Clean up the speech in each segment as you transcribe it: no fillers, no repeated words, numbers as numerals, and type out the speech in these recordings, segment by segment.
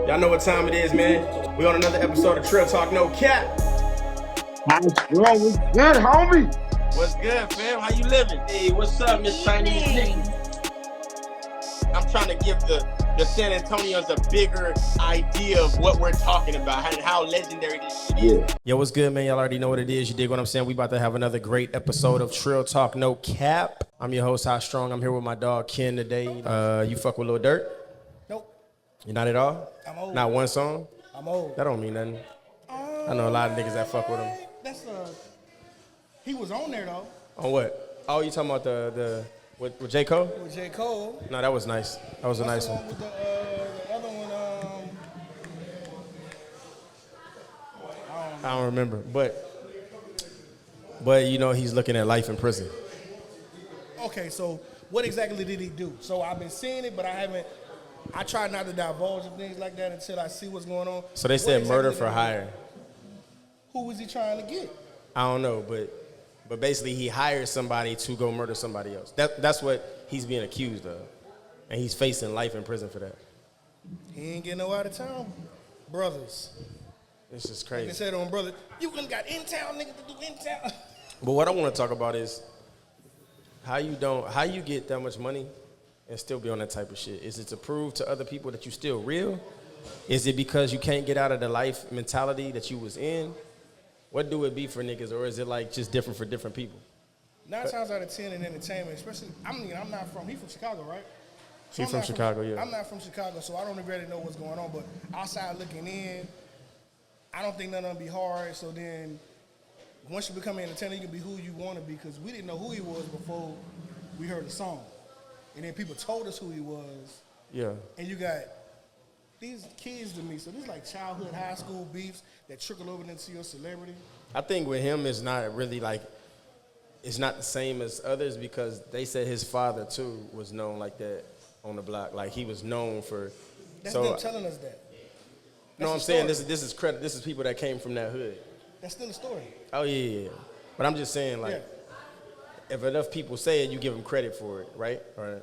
Y'all know what time it is, man. We on another episode of Trill Talk No Cap. What's good, homie? What's good, fam? How you living? Hey, what's up, Miss Chinese Nikki? I'm trying to give the San Antonians a bigger idea of what we're talking about and how legendary this shit is. Yo, what's good, man? Y'all already know what it is. You dig what I'm saying? We about to have another great episode of Trill Talk No Cap. I'm your host, High Strong. I'm here with my dog, Ken, today. You fuck with Lil Durk? Nope. You not at all? I'm old. Not one song? I'm old. That don't mean nothing. I know a lot of niggas that fuck with him. That's he was on there though. On what? Oh, you talking about the with J. Cole? With J. Cole. No, that was nice. That was a nice one. With the other one, I don't remember, but you know he's looking at life in prison. Okay, so what exactly did he do? So I've been seeing it, but I try not to divulge and things like that until I see what's going on. So they said murder for hire. Who was he trying to get? I don't know, but basically he hired somebody to go murder somebody else. That's what he's being accused of, and he's facing life in prison for that. He ain't getting no out of town, brothers. It's just crazy. Like I said on brother, you couldn't got in town niggas to do in town. But what I want to talk about is how you get that much money and still be on that type of shit. Is it to prove to other people that you still real? Is it because you can't get out of the life mentality that you was in? What do it be for niggas, or is it like just different for different people? 9 times out of 10 in entertainment, especially, I'm not from, he from Chicago, right? So He's from Chicago, yeah. I'm not from Chicago, so I don't really know what's going on, but outside looking in, I don't think none of them be hard, so then once you become an entertainer, you can be who you want to be, because we didn't know who he was before we heard the song. And then people told us who he was. Yeah. And you got these kids to me, so this is like childhood, high school beefs that trickle over into your celebrity. I think with him it's not really like, it's not the same as others because they said his father too was known like that on the block. Like he was known for. That's so, them telling us that. No, I'm saying this is credit. This is people that came from that hood. That's still a story. Oh yeah. But I'm just saying like, if enough people say it, you give them credit for it, right? Or,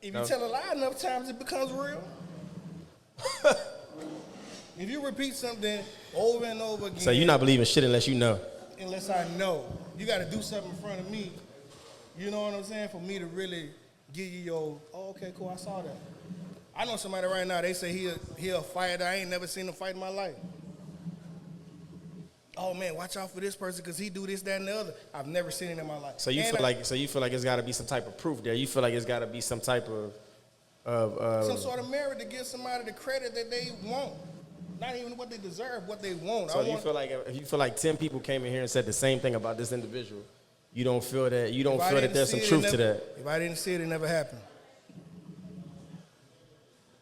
if you tell a lie enough times, it becomes real. If you repeat something over and over again. So you're not believing shit unless you know. Unless I know. You got to do something in front of me. You know what I'm saying? For me to really give you your, oh, okay, cool, I saw that. I know somebody right now, they say he a fighter. I ain't never seen him fight in my life. Oh man, watch out for this person because he do this, that, and the other. I've never seen it in my life. So you feel like it's got to be some type of proof there. You feel like it's got to be some type of some sort of merit to give somebody the credit that they want. Not even what they deserve, what they want. So you feel like if you feel like 10 people came in here and said the same thing about this individual, you don't feel that there's some truth to that. If I didn't see it, it never happened.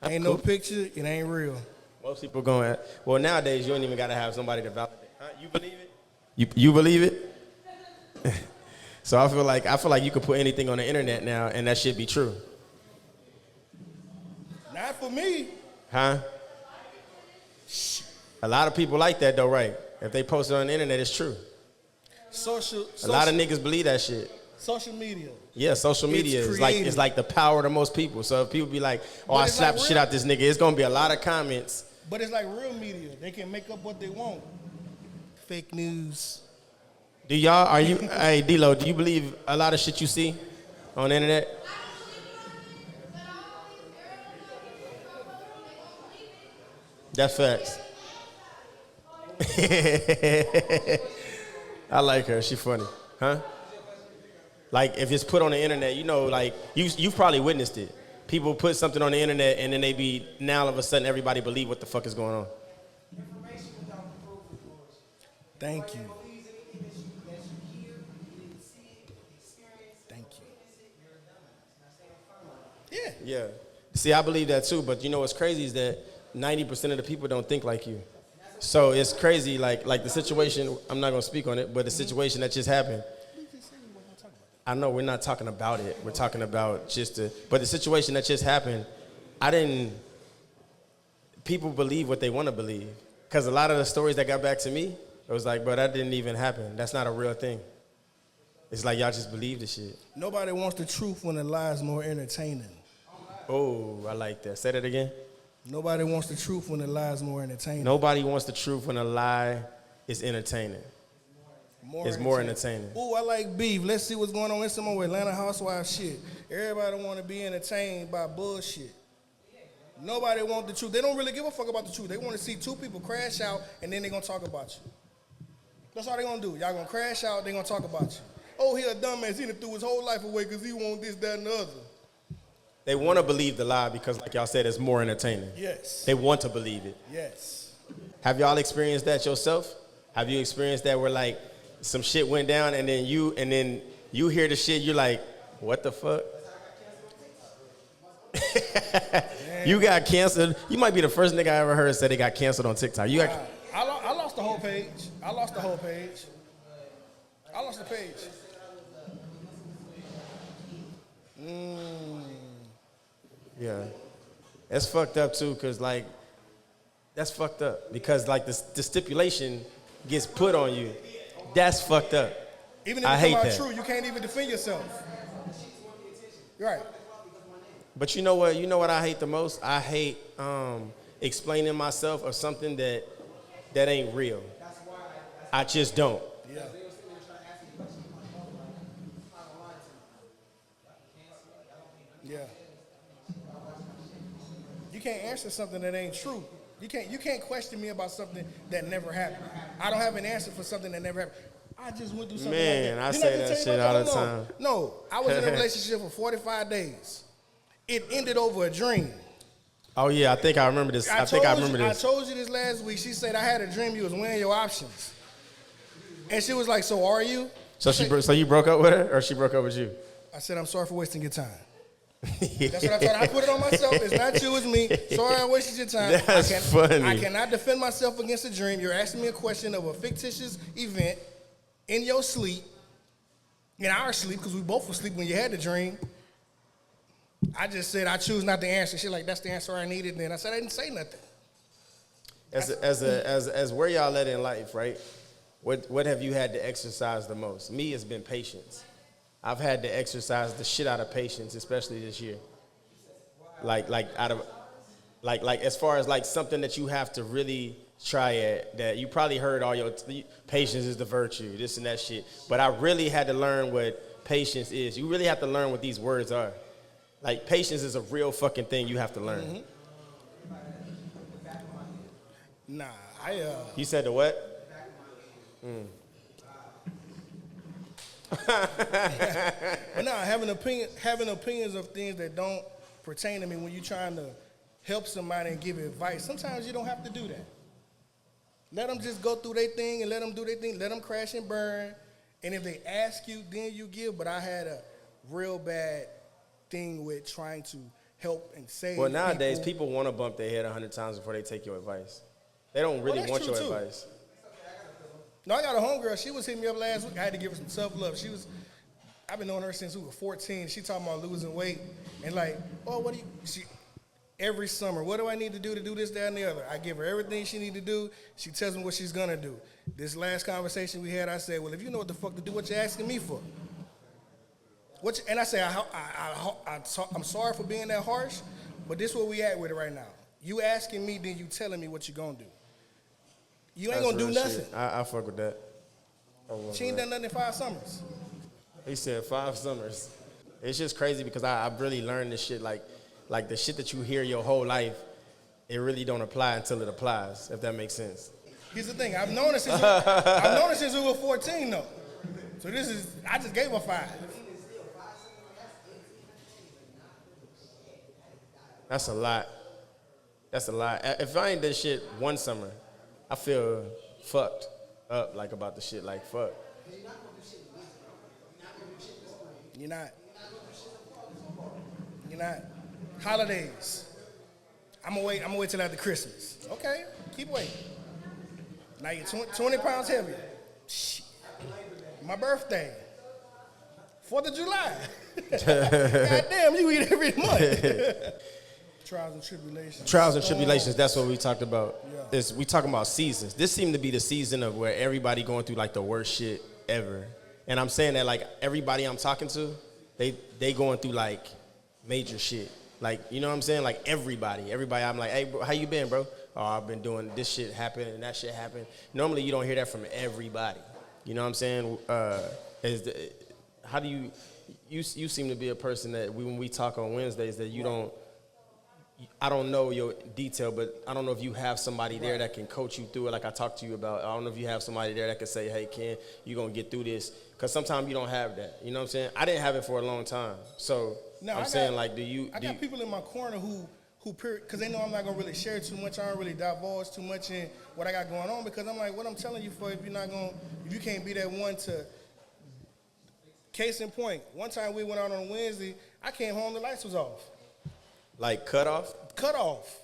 That's ain't cool. No picture, it ain't real. Most people going, well, nowadays you don't even got to have somebody to validate. Huh? You believe it? You believe it? So I feel like you could put anything on the internet now and that should be true. Not for me. Huh? A lot of people like that though, right? If they post it on the internet, it's true. A lot of niggas believe that shit. Social media. Yeah, social media is like the power to most people. So if people be like, oh, I slapped the shit out this nigga, it's gonna be a lot of comments. But it's like real media. They can make up what they want. Fake news. Hey, D-Lo, do you believe a lot of shit you see on the internet? That's facts. I like her. She funny. Huh? Like, if it's put on the internet, you know, like, you've probably witnessed it. People put something on the internet, and then now all of a sudden, everybody believe what the fuck is going on. Thank you. Thank you. Yeah. Yeah. See, I believe that too, but you know what's crazy is that 90% of the people don't think like you. So it's crazy, like the situation, I'm not going to speak on it, but the situation that just happened. I know we're not talking about it. We're talking about but the situation that just happened, people believe what they want to believe. Because a lot of the stories that got back to me, it was like, bro, that didn't even happen. That's not a real thing. It's like y'all just believe the shit. Nobody wants the truth when the lie is more entertaining. Oh, I like that. Say that again. Nobody wants the truth when the lie's more entertaining. Nobody wants the truth when a lie is entertaining. It's more entertaining. Ooh, I like beef. Let's see what's going on in some more Atlanta Housewives shit. Everybody want to be entertained by bullshit. Nobody want the truth. They don't really give a fuck about the truth. They want to see two people crash out, and then they going to talk about you. That's all they going to do. Y'all going to crash out, they going to talk about you. Oh, he a dumbass. He done threw his whole life away because he want this, that, and the other. They want to believe the lie because, like y'all said, it's more entertaining. Yes. They want to believe it. Yes. Have y'all experienced that yourself? Have you experienced that where, like, some shit went down and then you hear the shit, you're like, what the fuck? You got canceled. You might be the first nigga I ever heard say they got canceled on TikTok. I lost the whole page. I lost the page. Yeah. That's fucked up too, cause like, that's fucked up. Because like the stipulation gets put on you. That's fucked up. Even if it's not true, you can't even defend yourself. Right. But you know what? You know what I hate the most? I hate explaining myself of something that ain't real. I just don't. Yeah. Yeah. You can't answer something that ain't true. You can't question me about something that never happened. I don't have an answer for something that never happened. I just went through something Man, like that. I say that shit all the time. No, I was in a relationship for 45 days. It ended over a dream. Oh yeah, I think I remember this. I told you this last week. She said I had a dream you was weighing your options. And she was like, so are you? So so you broke up with her or she broke up with you? I said, I'm sorry for wasting your time. That's what I told her. I put it on myself. It's not you, it's me. Sorry I wasted your time. That's funny. I cannot defend myself against a dream. You're asking me a question of a fictitious event in your sleep, in our sleep, because we both were asleep when you had the dream. I just said, I choose not to answer. She's like, that's the answer I needed. And then I said, I didn't say nothing. As where y'all at in life, right? What have you had to exercise the most? Me, it's been patience. I've had to exercise the shit out of patience, especially this year. Like as far as like something that you have to really try at, that you probably heard all your patience is the virtue, this and that shit. But I really had to learn what patience is. You really have to learn what these words are. Like patience is a real fucking thing you have to learn. Mm-hmm. Nah, You said the what? But nah, having opinions of things that don't pertain to me when you're trying to help somebody and give advice, sometimes you don't have to do that. Let them just go through their thing and let them do their thing. Let them crash and burn. And if they ask you, then you give. But I had a real bad thing with trying to help and save Well, nowadays, people want to bump their head 100 times before they take your advice. They don't really want your advice. No, I got a homegirl. She was hitting me up last week. I had to give her some tough love. I've been knowing her since we were 14. She talking about losing weight. And like, oh, every summer, what do I need to do this, that, and the other? I give her everything she need to do. She tells me what she's going to do. This last conversation we had, I said, well, if you know what the fuck to do, what you asking me for? And I say, I'm sorry for being that harsh, but this is where we at with it right now. You asking me, then you telling me what you going to do. You ain't going to do nothing. I fuck with that. She ain't done nothing in 5 summers. He said 5 summers. It's just crazy because I've really learned this shit. Like the shit that you hear your whole life, it really don't apply until it applies, if that makes sense. Here's the thing. I've known it since we were 14, though. So I just gave her 5. That's a lot. If I ain't done shit one summer, I feel fucked up, like, about the shit, like, fuck. You're not. Holidays. I'm gonna wait till after Christmas. Okay, keep waiting. Now you're 20 pounds heavier. Shit. My birthday. 4th of July. Goddamn, you eat every month. Trials and tribulations. Trials and tribulations, that's what we talked about. Yeah. We talking about seasons. This seemed to be the season of where everybody going through like the worst shit ever. And I'm saying that like everybody I'm talking to, they going through like major shit. Like, you know what I'm saying? Like everybody. I'm like, hey, bro, how you been, bro? Oh, I've been doing this shit happen and that shit happen. Normally, you don't hear that from everybody. You know what I'm saying? How do you seem to be a person that when we talk on Wednesdays that you don't, I don't know your detail, but I don't know if you have somebody there that can coach you through it like I talked to you about. I don't know if you have somebody there that can say, hey, Ken, you're going to get through this. Because sometimes you don't have that. You know what I'm saying? I didn't have it for a long time. So I'm saying, like, I got people in my corner who because they know I'm not going to really share too much. I don't really divulge too much in what I got going on because I'm like, what I'm telling you for if you can't be that one to, case in point, one time we went out on Wednesday, I came home, the lights was off. Like cut off? Cut off.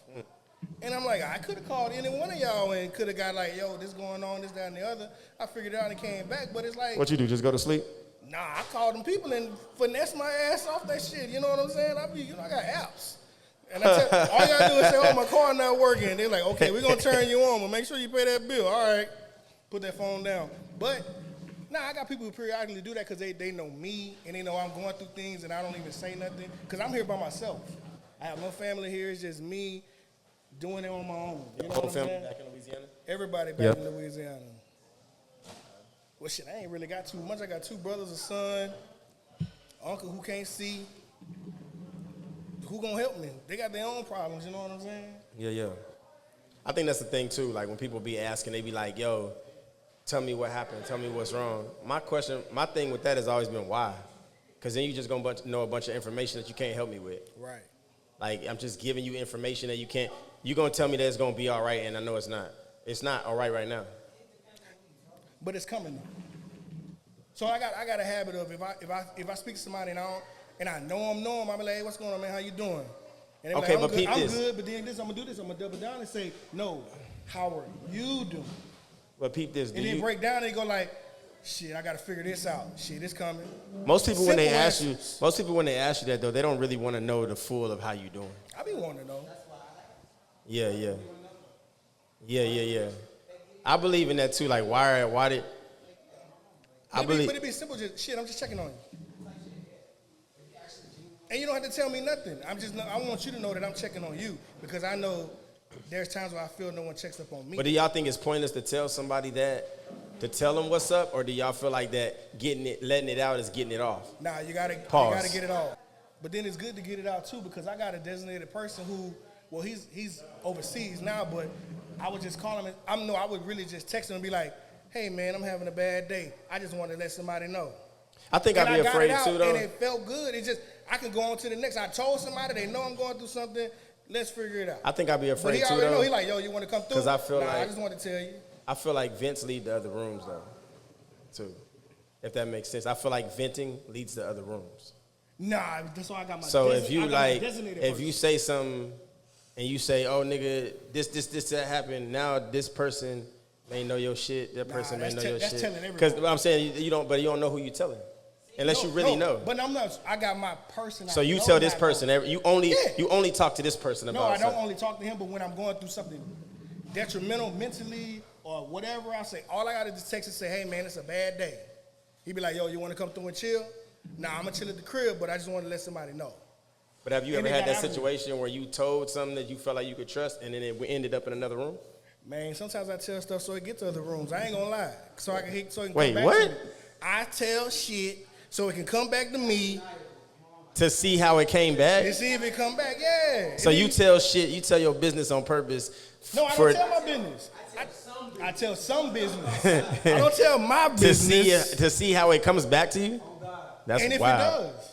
And I'm like, I could have called any one of y'all and could have got like, yo, this going on, this, that, and the other. I figured it out and came back, but it's like. What you do, just go to sleep? Nah, I called them people and finesse my ass off that shit. You know what I'm saying? I got apps. And all you gotta do is say, oh, my car not working. They're like, okay, we're gonna turn you on, but make sure you pay that bill. All right, put that phone down. But, I got people who periodically do that because they know me and they know I'm going through things and I don't even say nothing because I'm here by myself. I have no family here. It's just me doing it on my own. You know what I'm saying? Back in Louisiana? Everybody back in Louisiana. Well, shit, I ain't really got too much. I got 2 brothers, a son, uncle who can't see. Who gonna help me? They got their own problems, you know what I'm saying? Yeah. I think that's the thing, too. Like, when people be asking, they be like, yo, tell me what happened. Tell me what's wrong. My thing with that has always been why. Because then you just gonna know a bunch of information that you can't help me with. Right. Like, I'm just giving you information that you can't. You're gonna tell me that it's gonna be all right, and I know it's not. It's not all right now. But it's coming though. So I got a habit of if I speak to somebody and I know them, I be like, hey, what's going on, man? How you doing? And they be okay, like, but I'm good, but then I'm gonna do this. I'm gonna double down and say, no, how are you doing? But peep this. And then break down and they go like, shit, I gotta figure this out. Shit, it's coming. Most people when they ask you that though, they don't really want to know the full of how you doing. I be wanting to know. Yeah. I believe in that too. Like, why did? But it be simple. Just shit. I'm just checking on you. And you don't have to tell me nothing. I want you to know that I'm checking on you because I know there's times where I feel no one checks up on me. But do y'all think it's pointless to tell somebody that, to tell them what's up, or do y'all feel like that letting it out is getting it off? Nah, you gotta get it off. But then it's good to get it out too because I got a designated person who, well, he's overseas now, but I would just call him. I would really just text him and be like, hey man, I'm having a bad day. I just want to let somebody know. I think I'd be afraid too, though. And it felt good. It just, I can go on to the next. I told somebody, they know I'm going through something. Let's figure it out. I think I'd be afraid too, though. But he already know. He like, yo, you want to come through? Because I feel like, I just want to tell you. I feel like vents lead to other rooms, though, too. If that makes sense. I feel like venting leads to other rooms. Nah, that's why I got my. So if you say something and you say, oh nigga, this that happened, now this person may know your shit. That person may know your shit. That's telling everybody. Because I'm saying you don't know who you telling, unless you really know. But I'm not. I got my person. So you tell this person you only talk to this person about. No, I don't only talk to him. But when I'm going through something detrimental mentally or whatever, I say all I got to do is text and say, hey man, it's a bad day. He be like, yo, you want to come through and chill? Nah, I'm gonna chill at the crib, but I just want to let somebody know. But have you ever had that situation where you told something that you felt like you could trust, and then it ended up in another room? Man, sometimes I tell stuff so it gets to other rooms. I ain't gonna lie, so it can come Wait, back what? to me. I tell shit so it can come back to me. To see how it came back? And see if it come back, yeah. So you tell your business on purpose. No, I don't tell my business. I tell some business. I don't tell my business. To see how it comes back to you? That's and if wild. it does.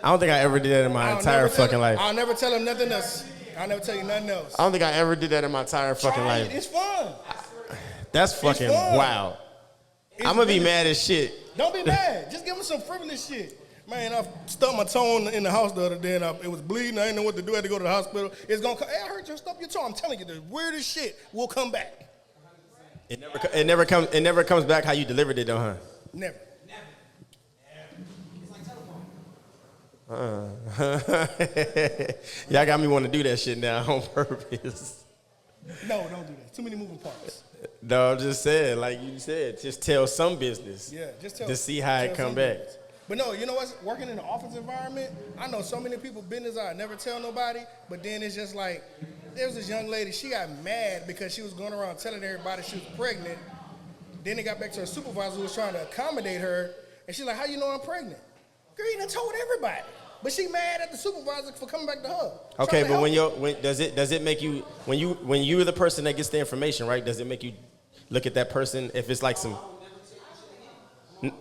I don't think I ever did that in my entire fucking life. I'll never tell him nothing else. I'll never tell you nothing else. I don't think I ever did that in my entire fucking life. It's fun. That's fucking wild. I'm going to be mad as shit. Don't be mad. Just give him some frivolous shit. Man, I stubbed my toe in the house the other day, and it was bleeding. I didn't know what to do. I had to go to the hospital. It's gonna come. Hey, I heard you stub your toe. I'm telling you, the weirdest shit will come back. It never comes back how you delivered it, though, huh? Never. Y'all got me want to do that shit now on purpose. No, don't do that. Too many moving parts. No, I'm just saying, like you said, just tell some business. Yeah, just tell. To see how it come back. But no, you know what's working in the office environment? I know so many people business I never tell nobody, but then it's just like, there's this young lady, she got mad because she was going around telling everybody she was pregnant. Then it got back to her supervisor who was trying to accommodate her, and she's like, how you know I'm pregnant? Girl, you done told everybody. But she mad at the supervisor for coming back to her. Okay, but does it make you when you're the person that gets the information, right? Does it make you look at that person if it's like some?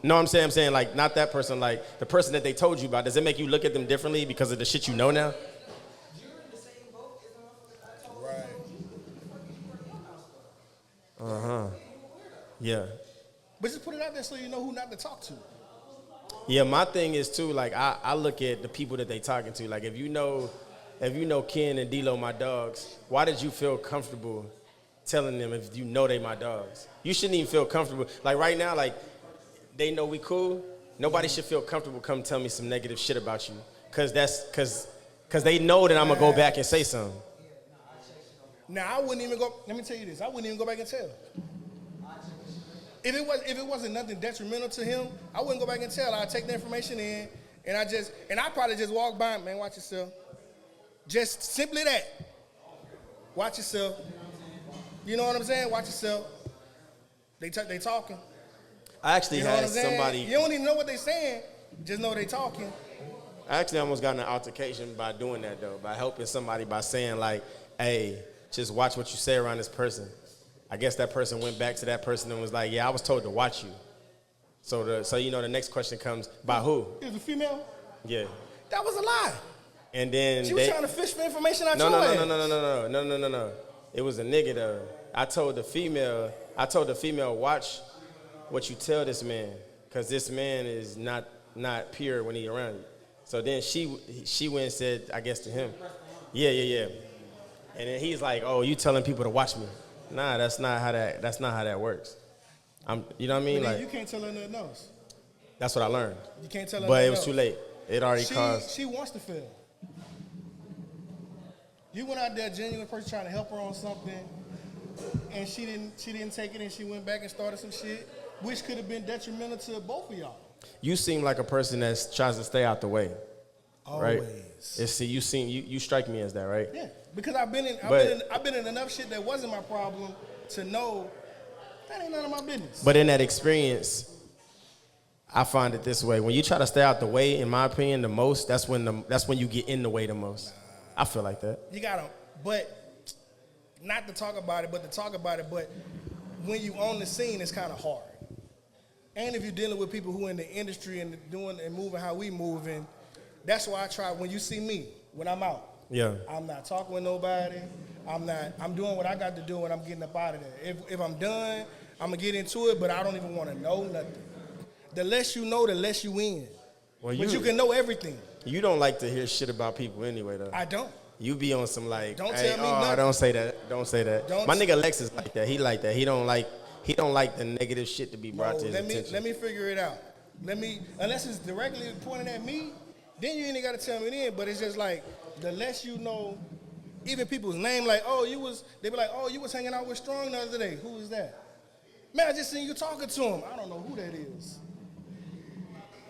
No, I'm saying like not that person, like the person that they told you about. Does it make you look at them differently because of the shit you know now? Right. Yeah. But just put it out there so you know who not to talk to. Yeah, my thing is too, like I look at the people that they talking to. Like if you know Ken and D-Lo my dogs, why did you feel comfortable telling them if you know they my dogs? You shouldn't even feel comfortable. Like right now, like they know we cool. Nobody should feel comfortable come tell me some negative shit about you. Cause they know that I'm gonna go back and say something. Now I wouldn't even go, let me tell you this, I wouldn't even go back and tell. If it wasn't nothing detrimental to him, I wouldn't go back and tell. I'd take the information in, and I'd probably just walk by, man, watch yourself. Just simply that. Watch yourself. You know what I'm saying? Watch yourself. They talking. I actually You know had what I'm saying? somebody. You don't even know what they saying, just know they talking. I actually almost got in an altercation by doing that though, by helping somebody by saying like, hey, just watch what you say around this person. I guess that person went back to that person and was like, yeah, I was told to watch you. So the next question comes, by who? It was a female? Yeah. That was a lie. And then She was trying to fish for information out your No. It was a nigga though. I told the female, watch what you tell this man, because this man is not pure when he around you. So then she went and said, I guess to him, yeah. And then he's like, oh, you telling people to watch me. Nah, that's not how that works. You know what I mean? But like you can't tell her nothing else. That's what I learned. You can't tell her But nothing it was else. too late. It already caused. She wants to fail. You went out there, genuine person trying to help her on something, and she didn't take it, and she went back and started some shit, which could have been detrimental to both of y'all. You seem like a person that tries to stay out the way. Always. Right? You strike me as that, right? Yeah, because I've been in enough shit that wasn't my problem to know that ain't none of my business. But in that experience, I find it this way: when you try to stay out the way, in my opinion, the most, that's when you get in the way the most. I feel like that. You gotta, but not to talk about it, but to talk about it. But when you on the scene, it's kind of hard. And if you're dealing with people who in the industry and doing and moving how we moving, that's why I try. When you see me, when I'm out, Yeah. I'm not talking with nobody. I'm doing what I got to do, and I'm getting up out of there. If I'm done, I'm gonna get into it, but I don't even want to know nothing. The less you know, the less you in. Well, but you can know everything. You don't like to hear shit about people anyway, though. I don't. You be on some like, Don't hey, tell me nothing. Don't say that. Don't say that. Don't My nigga Lex is like that. He like that. He don't like the negative shit to be brought to his attention. Let me figure it out. Unless it's directly pointing at me, then you ain't got to tell me then. But it's just like, the less you know, even people's name, like, they be like, oh, you was hanging out with Strong the other day. Who is that? Man, I just seen you talking to him. I don't know who that is.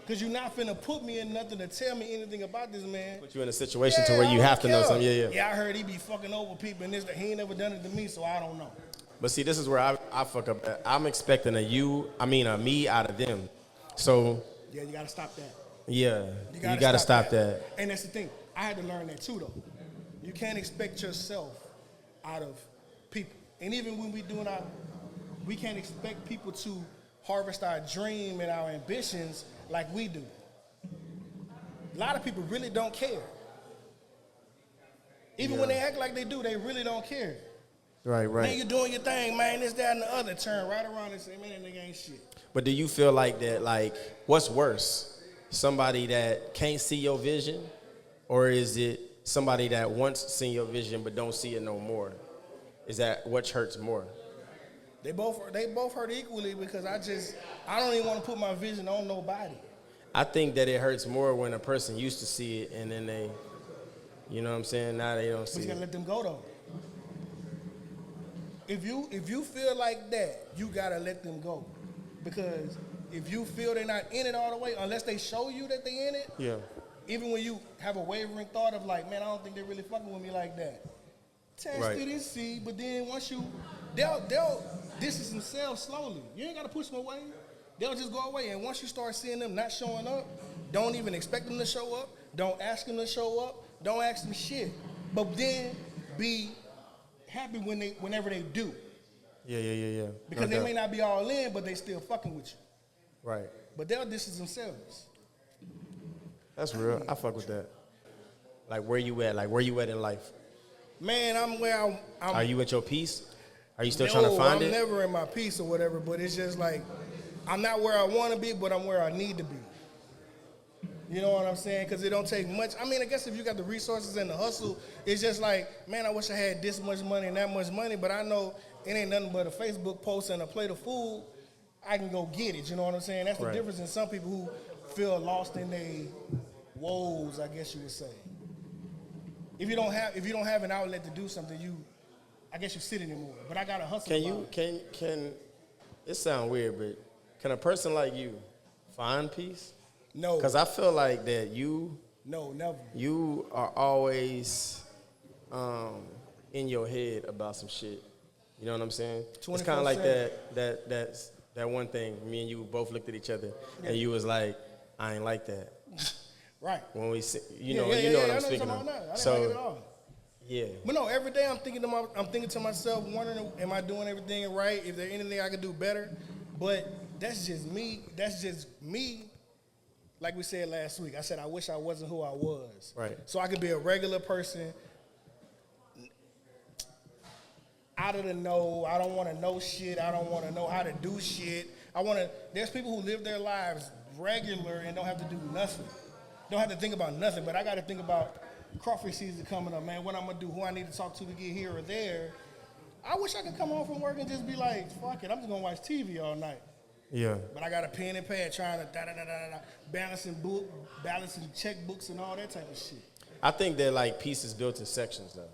Because you're not finna put me in nothing to tell me anything about this man. Put you in a situation to where you have to know something. Yeah. Yeah, I heard he be fucking over people and this, that he ain't never done it to me, so I don't know. But see, this is where I fuck up at. I'm expecting a me out of them. So. Yeah, you gotta stop that. Yeah, you gotta stop that. And that's the thing. I had to learn that too, though. You can't expect yourself out of people. And even when we can't expect people to harvest our dream and our ambitions like we do. A lot of people really don't care. Even when they act like they do, they really don't care. Right. Man, you doing your thing, man, this, that, and the other. Turn right around and say, man, that nigga ain't shit. But do you feel like that, like, what's worse? Somebody that can't see your vision? Or is it somebody that once seen your vision but don't see it no more? Is that which hurts more? They both hurt equally because I don't even want to put my vision on nobody. I think that it hurts more when a person used to see it and then they, you know what I'm saying, now they don't see it. But you gotta let them go though. If you feel like that, you gotta let them go. Because if you feel they're not in it all the way, unless they show you that they in it, Yeah. even when you have a wavering thought of like, man, I don't think they're really fucking with me like that. Test Right. it and see, but then once they'll distance themselves slowly. You ain't gotta push them away. They'll just go away. And once you start seeing them not showing up, don't even expect them to show up. Don't ask them to show up. Don't ask them shit. But then be happy whenever they do. Yeah. Because No they doubt. may not be all in, but they still fucking with you. Right. But they'll distance themselves. That's real. I fuck with that. Like, where you at? Like, where you at in life? Man, I'm where I'm Are you at your peace? Are you still trying to find I'm it? never in my peace or whatever, but it's just like, I'm not where I want to be, but I'm where I need to be. You know what I'm saying? Because it don't take much. I mean, I guess if you got the resources and the hustle, it's just like, man, I wish I had this much money and that much money, but I know it ain't nothing but a Facebook post and a plate of food. I can go get it. You know what I'm saying? That's the Right. difference in some people who feel lost in their woes, I guess you would say. If you don't have an outlet to do something, I guess you sit anymore. But I got to hustle. Can it sound weird, but can a person like you find peace? No. Because I feel like that No, never. you are always in your head about some shit. You know what I'm saying? It's kind of like 24/7. that one thing. Me and you both looked at each other, and you was like, "I ain't like that." Right. When we, you Yeah, know, yeah, you know yeah, what I I'm know speaking what of. you're talking about now. I didn't So, like it at all. yeah. But no, every day I'm thinking to myself, wondering, am I doing everything right? Is there anything I could do better? But that's just me. That's just me. Like we said last week, I said I wish I wasn't who I was. Right. So I could be a regular person, out of the know. I don't want to know shit. I don't want to know how to do shit. There's people who live their lives regular and don't have to do nothing. Don't have to think about nothing. But I got to think about crawfish season coming up, man. What I'm gonna do? Who I need to talk to get here or there. I wish I could come home from work and just be like, fuck it, I'm just gonna watch TV all night. Yeah. But I got a pen and pad trying to balancing checkbooks and all that type of shit. I think that like peace is built in sections though.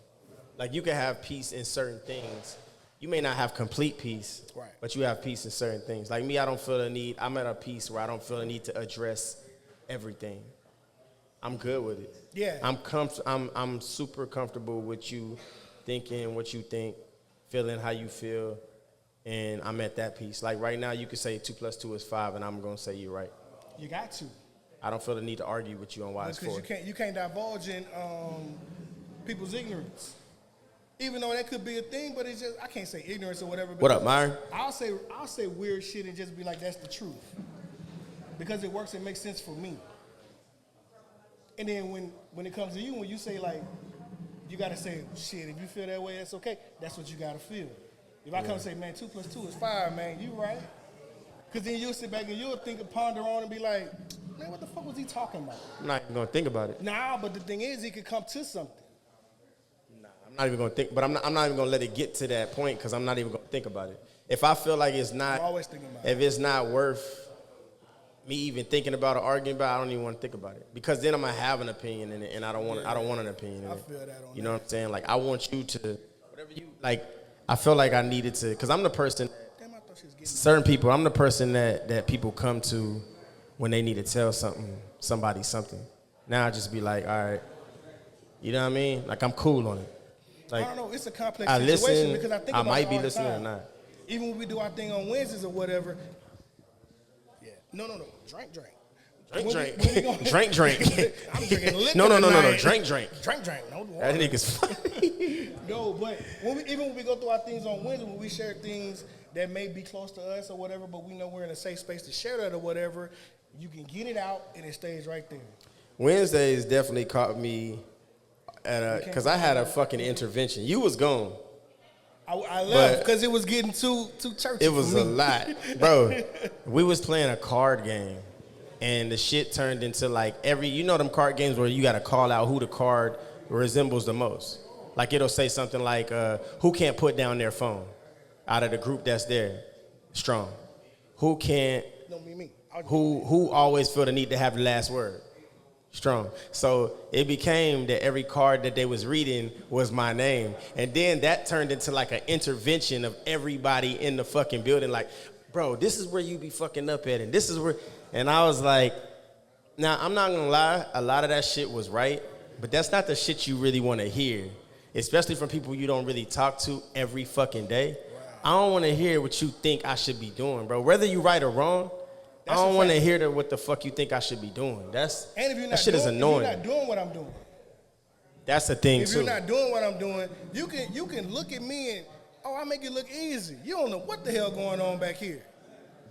Like you can have peace in certain things. You may not have complete peace, Right. but you have peace in certain things. Like me, I don't feel the need. I'm at a peace where I don't feel the need to address everything. I'm good with it. Yeah. I'm super comfortable with you thinking what you think, feeling how you feel, and I'm at that peace. Like right now, you could say 2 + 2 is 5, and I'm gonna say you're right. You got to. I don't feel the need to argue with you on why it's 4. Because you can't divulge in people's ignorance. Even though that could be a thing, but it's just I can't say ignorance or whatever. What up, Myron? I'll say weird shit and just be like, that's the truth. Because it works and makes sense for me. And then when it comes to you, when you say like, you gotta say, shit, if you feel that way, that's okay. That's what you gotta feel. If I come and say, man, 2 + 2 is 5, man, you right. Because then you'll sit back and you'll think and ponder on and be like, man, what the fuck was he talking about? I'm not even gonna think about it. Nah, but the thing is, he could come to something. I'm not even gonna think, but I'm not even gonna let it get to that point because I'm not even gonna think about it. If I feel like it's not, I'm always thinking about if it's not worth me even thinking about or arguing about, I don't even want to think about it because then I'm gonna have an opinion in it, and I don't want an opinion in it. I feel that on You know what I'm saying? Like I want you to, whatever you like. I feel like I needed to, because I'm the person. Damn, I thought she was getting Certain people, I'm the person that people come to when they need to tell somebody something. Now I just be like, all right, you know what I mean? Like I'm cool on it. Like I don't know. It's a complex I situation listen, because I think I about might it be all the listening or time. not. Even when we do our thing on Wednesdays or whatever. Yeah. No. Drink. Drink. When we gonna- Drink. I'm drinking liquor No. tonight. Drink. Drink. No, That nigga's funny. no, but even when we go through our things on Wednesday, when we share things that may be close to us or whatever, but we know we're in a safe space to share that or whatever, you can get it out and it stays right there. Wednesdays definitely caught me because I had a fucking intervention. You was gone. I left because it was getting too churchy. It was for me. a lot. Bro, we was playing a card game, and the shit turned into like them card games where you got to call out who the card resembles the most. Like it'll say something like, who can't put down their phone out of the group that's there? Strong. Who can't, Don't mean me. who always feel the need to have the last word? Strong. So it became that every card that they was reading was my name. And then that turned into like an intervention of everybody in the fucking building. Like, bro, this is where you be fucking up at, and this is where, and I was like, now I'm not gonna lie, a lot of that shit was right, but that's not the shit you really want to hear, especially from people you don't really talk to every fucking day. I don't want to hear what you think I should be doing, bro. Whether you right or wrong, I don't want to hear what the fuck you think I should be doing. That shit is annoying. If you're not doing what I'm doing. That's the thing, if too. If you're not doing what I'm doing, you can look at me and, I make it look easy. You don't know what the hell going on back here.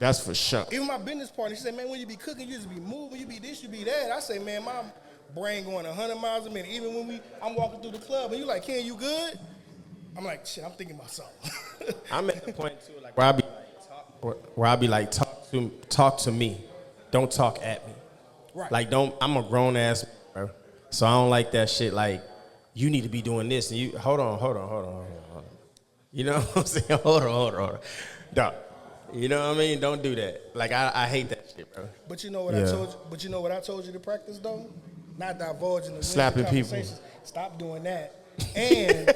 That's for sure. Even my business partner, she said, man, when you be cooking, you just be moving, you be this, you be that. I say, man, my brain going 100 miles a minute. Even when I'm walking through the club and you like, Ken, you good? I'm like, shit, I'm thinking about something. I'm at the point, too, like, where I be like, talk to me. Don't talk at me. Right. Like, I'm a grown ass, bro. So I don't like that shit. Like, you need to be doing this. And you, hold on. You know what I'm saying? Hold on. Dog. You know what I mean? Don't do that. Like, I hate that shit, bro. But you know what I told you? But you know what I told you to practice, though? Not divulging the slapping people. Stop doing that. And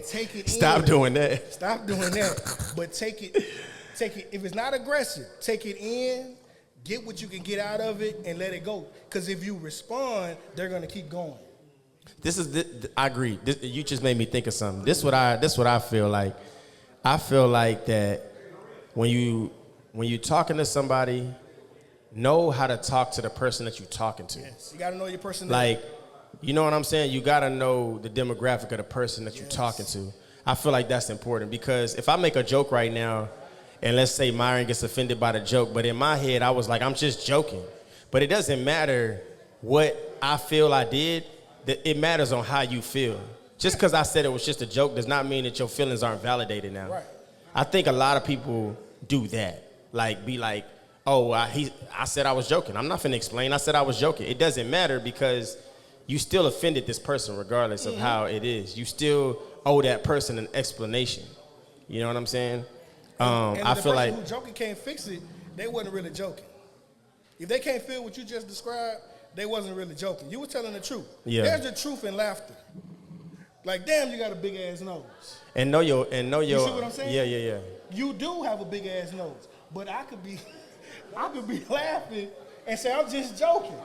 take it Stop doing that. Stop doing that. But take it. If it's not aggressive, take it in, get what you can get out of it, and let it go. Because if you respond, they're gonna keep going. I agree. You just made me think of something. This what I feel like. I feel like that when you talking to somebody, know how to talk to the person that you're talking to. Yes, you gotta know your personality. Like, you know what I'm saying? You gotta know the demographic of the person that you're talking to. I feel like that's important because if I make a joke right now, and let's say Myron gets offended by the joke, but in my head I was like, I'm just joking. But it doesn't matter what I feel I did. It matters on how you feel. Just because I said it was just a joke does not mean that your feelings aren't validated now. Right. I think a lot of people do that. Like, be like, oh, I said I was joking. I'm not finna explain. I said I was joking. It doesn't matter because you still offended this person regardless of how it is. You still owe that person an explanation. You know what I'm saying? And I feel like the person who joking can't fix it, they wasn't really joking. If they can't feel what you just described, they wasn't really joking. You were telling the truth. Yeah. There's the truth in laughter. Like, damn, you got a big ass nose. And know your. You see what I'm saying? Yeah. You do have a big ass nose, but I could be laughing and say I'm just joking,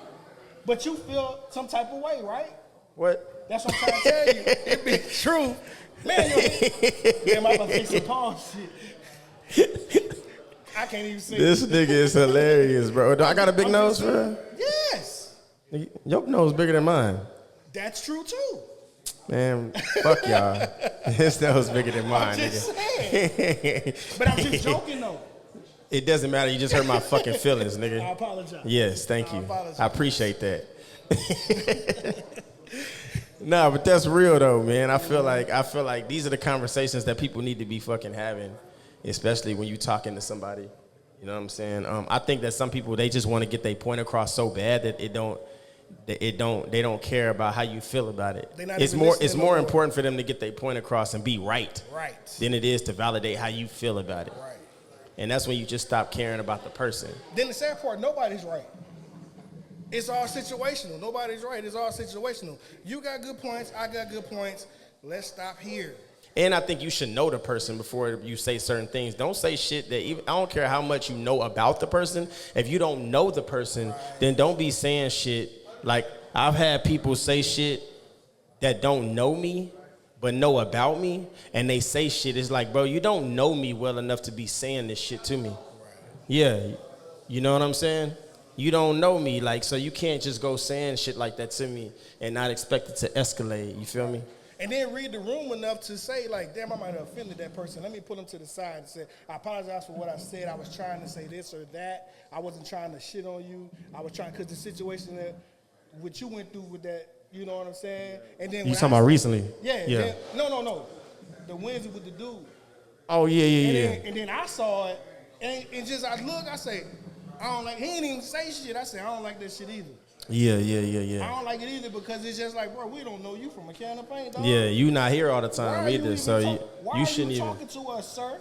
but you feel some type of way, right? What? That's what I'm trying to tell you. It be true, man. I'm about to say some pause shit. I can't even say this nigga is hilarious, bro. Do I got a big nose, bro? Yes. Your nose bigger than mine. That's true too. Man, fuck y'all. His nose bigger than mine, I'm just nigga. saying. But I'm just joking though. It doesn't matter. You just hurt my fucking feelings, nigga. I apologize. Yes, thank you. apologize. I appreciate that. Nah, but that's real though, man. I feel like these are the conversations that people need to be fucking having, especially when you talking to somebody. You know what I'm saying? I think that some people, they just want to get their point across so bad that they don't care about how you feel about it. It's more important for them to get their point across and be right than it is to validate how you feel about it. Right. And that's when you just stop caring about the person. Then the sad part, nobody's right. It's all situational. Nobody's right. It's all situational. You got good points. I got good points. Let's stop here. And I think you should know the person before you say certain things. Don't say shit that I don't care how much you know about the person. If you don't know the person, then don't be saying shit. Like, I've had people say shit that don't know me, but know about me, and they say shit. It's like, bro, you don't know me well enough to be saying this shit to me. Right. Yeah, you know what I'm saying? You don't know me, like, so you can't just go saying shit like that to me and not expect it to escalate. You feel me? And then read the room enough to say, like, damn, I might have offended that person. Let me pull them to the side and say, I apologize for what I said. I was trying to say this or that. I wasn't trying to shit on you. I was trying, because the situation that what you went through with that, you know what I'm saying? And then you talking about recently? Yeah. Yeah. Then, no. The Wednesday with the dude. Oh, yeah. And then I saw it, and just I look, I say, I don't like, he didn't even say shit. I said, I don't like that shit either. Yeah. I don't like it either because it's just like, bro, we don't know you from a can of paint, dog. Yeah, you not here all the time either, so you shouldn't even. Why are you talking to us, sir?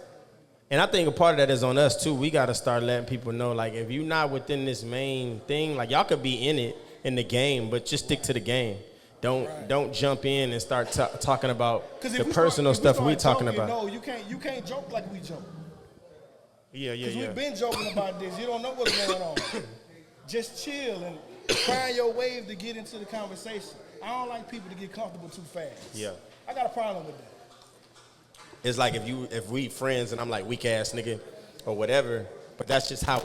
And I think a part of that is on us too. We got to start letting people know, like, if you're not within this main thing, like, y'all could be in it, in the game, but just stick to the game. Don't jump in and start talking about the personal stuff we talking about. No, you can't joke like we joke. Yeah. Because we've been joking about this. You don't know what's going on. Just chill and find your wave to get into the conversation. I don't like people to get comfortable too fast. Yeah. I got a problem with that. It's like if we friends and I'm like weak ass nigga or whatever, but that's just how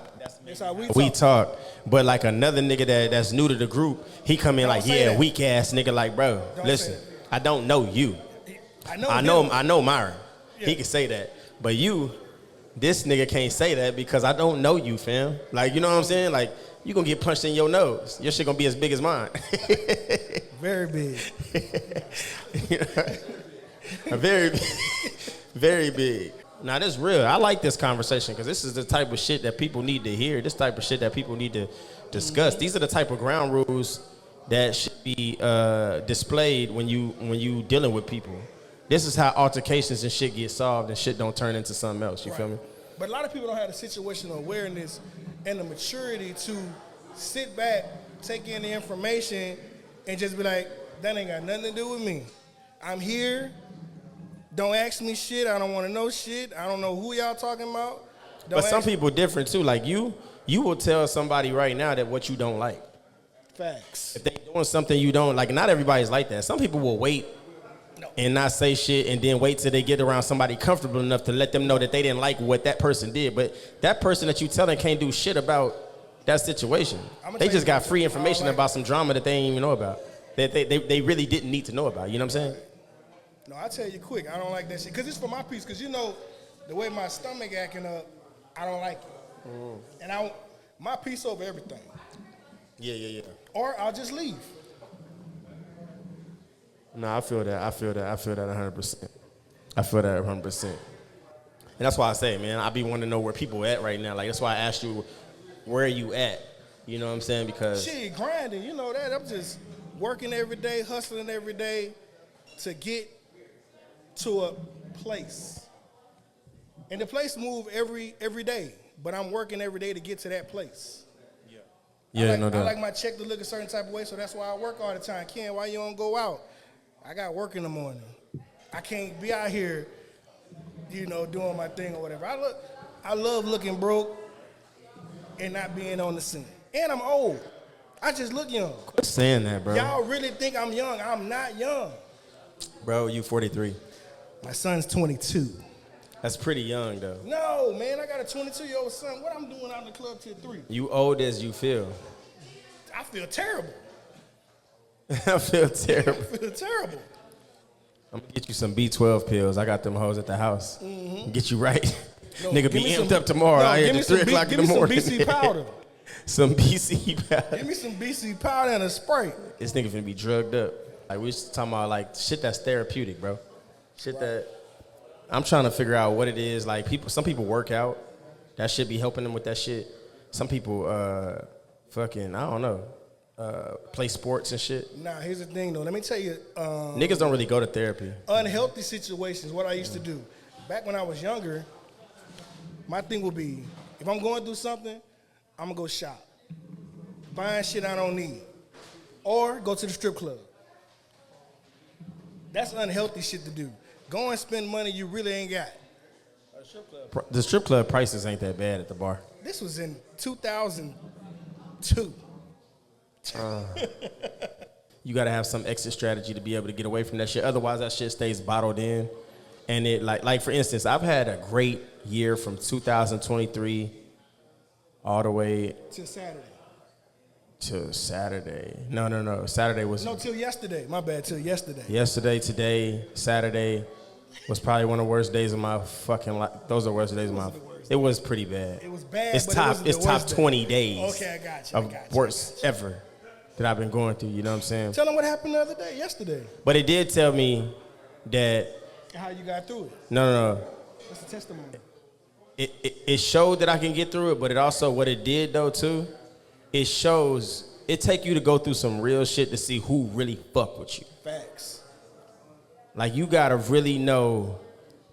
That's how we talk. But like another nigga that's new to the group, he come in like, yeah, weak ass nigga. Like, bro, listen, I don't know you. I know Myron. Yeah. He can say that, but this nigga can't say that because I don't know you, fam. Like, you know what I'm saying? Like, you gonna get punched in your nose. Your shit gonna be as big as mine. Very big. Very, very big. Now, this is real. I like this conversation because this is the type of shit that people need to hear. This type of shit that people need to discuss. These are the type of ground rules that should be displayed when you dealing with people. This is how altercations and shit get solved and shit don't turn into something else. You feel me? But a lot of people don't have the situational awareness and the maturity to sit back, take in the information, and just be like, that ain't got nothing to do with me. I'm here. Don't ask me shit. I don't want to know shit. I don't know who y'all talking about. But some people different too. Like you will tell somebody right now that what you don't like. Facts. If they doing something you don't like, not everybody's like that. Some people will wait and not say shit and then wait till they get around somebody comfortable enough to let them know that they didn't like what that person did. But that person that you telling can't do shit about that situation. They just got free information about some drama that they ain't even know about. That they really didn't need to know about. You know what I'm saying? No, I tell you quick, I don't like that shit. Because it's for my peace. Because you know, the way my stomach acting up, I don't like it. And my peace over everything. Yeah. Or I'll just leave. No, I feel that 100%. I feel that 100%. And that's why I say, man, I be wanting to know where people at right now. Like, that's why I asked you, where are you at? You know what I'm saying? Because shit, grinding, you know that. I'm just working every day, hustling every day to get to a place. And the place move every day, but I'm working every day to get to that place. Yeah, no doubt. I like my check to look a certain type of way, so that's why I work all the time. Ken, why you don't go out? I got work in the morning. I can't be out here, you know, doing my thing or whatever. I love looking broke and not being on the scene. And I'm old. I just look young. Quit saying that, bro. Y'all really think I'm young. I'm not young. Bro, you 43. My son's 22. That's pretty young, though. No, man, I got a 22-year-old son. What I'm doing out in the club till 3? You old as you feel. I feel terrible. I feel terrible. I feel terrible. I'm going to get you some B12 pills. I got them hoes at the house. Mm-hmm. Get you right. No, Nigga be amped up tomorrow. I here at 3 o'clock in the morning. Give me some BC powder. Some BC powder. Give me some BC powder and a spray. This nigga finna be drugged up. Like, we just talking about, like, shit that's therapeutic, bro. Shit that I'm trying to figure out what it is. Like, some people work out. That shit be helping them with that shit. Some people, I don't know, play sports and shit. Nah, here's the thing, though. Let me tell you. Niggas don't really go to therapy. Unhealthy situations, what I used to do. Back when I was younger, my thing would be, if I'm going through something, I'm going to go shop. Find shit I don't need. Or go to the strip club. That's unhealthy shit to do. Go and spend money you really ain't got. The strip club prices ain't that bad at the bar. This was in 2002. You got to have some exit strategy to be able to get away from that shit. Otherwise, that shit stays bottled in. And it, like for instance, I've had a great year from 2023 all the way to Saturday. To Saturday. No. Saturday was... No, till yesterday. My bad, till yesterday. Yesterday, today, Saturday was probably one of the worst days of my fucking life. Those are the worst days of my... It was pretty bad. It was bad, it's but top, it wasn't top 20 days. Okay, I got you. Of worst ever that I've been going through, you know what I'm saying? Tell them what happened the other day, yesterday. But it did tell me that... How you got through it. No. That's the testimony. It showed that I can get through it, but it also, what it did though too, it shows, it take you to go through some real shit to see who really fuck with you. Facts. Like, you gotta really know,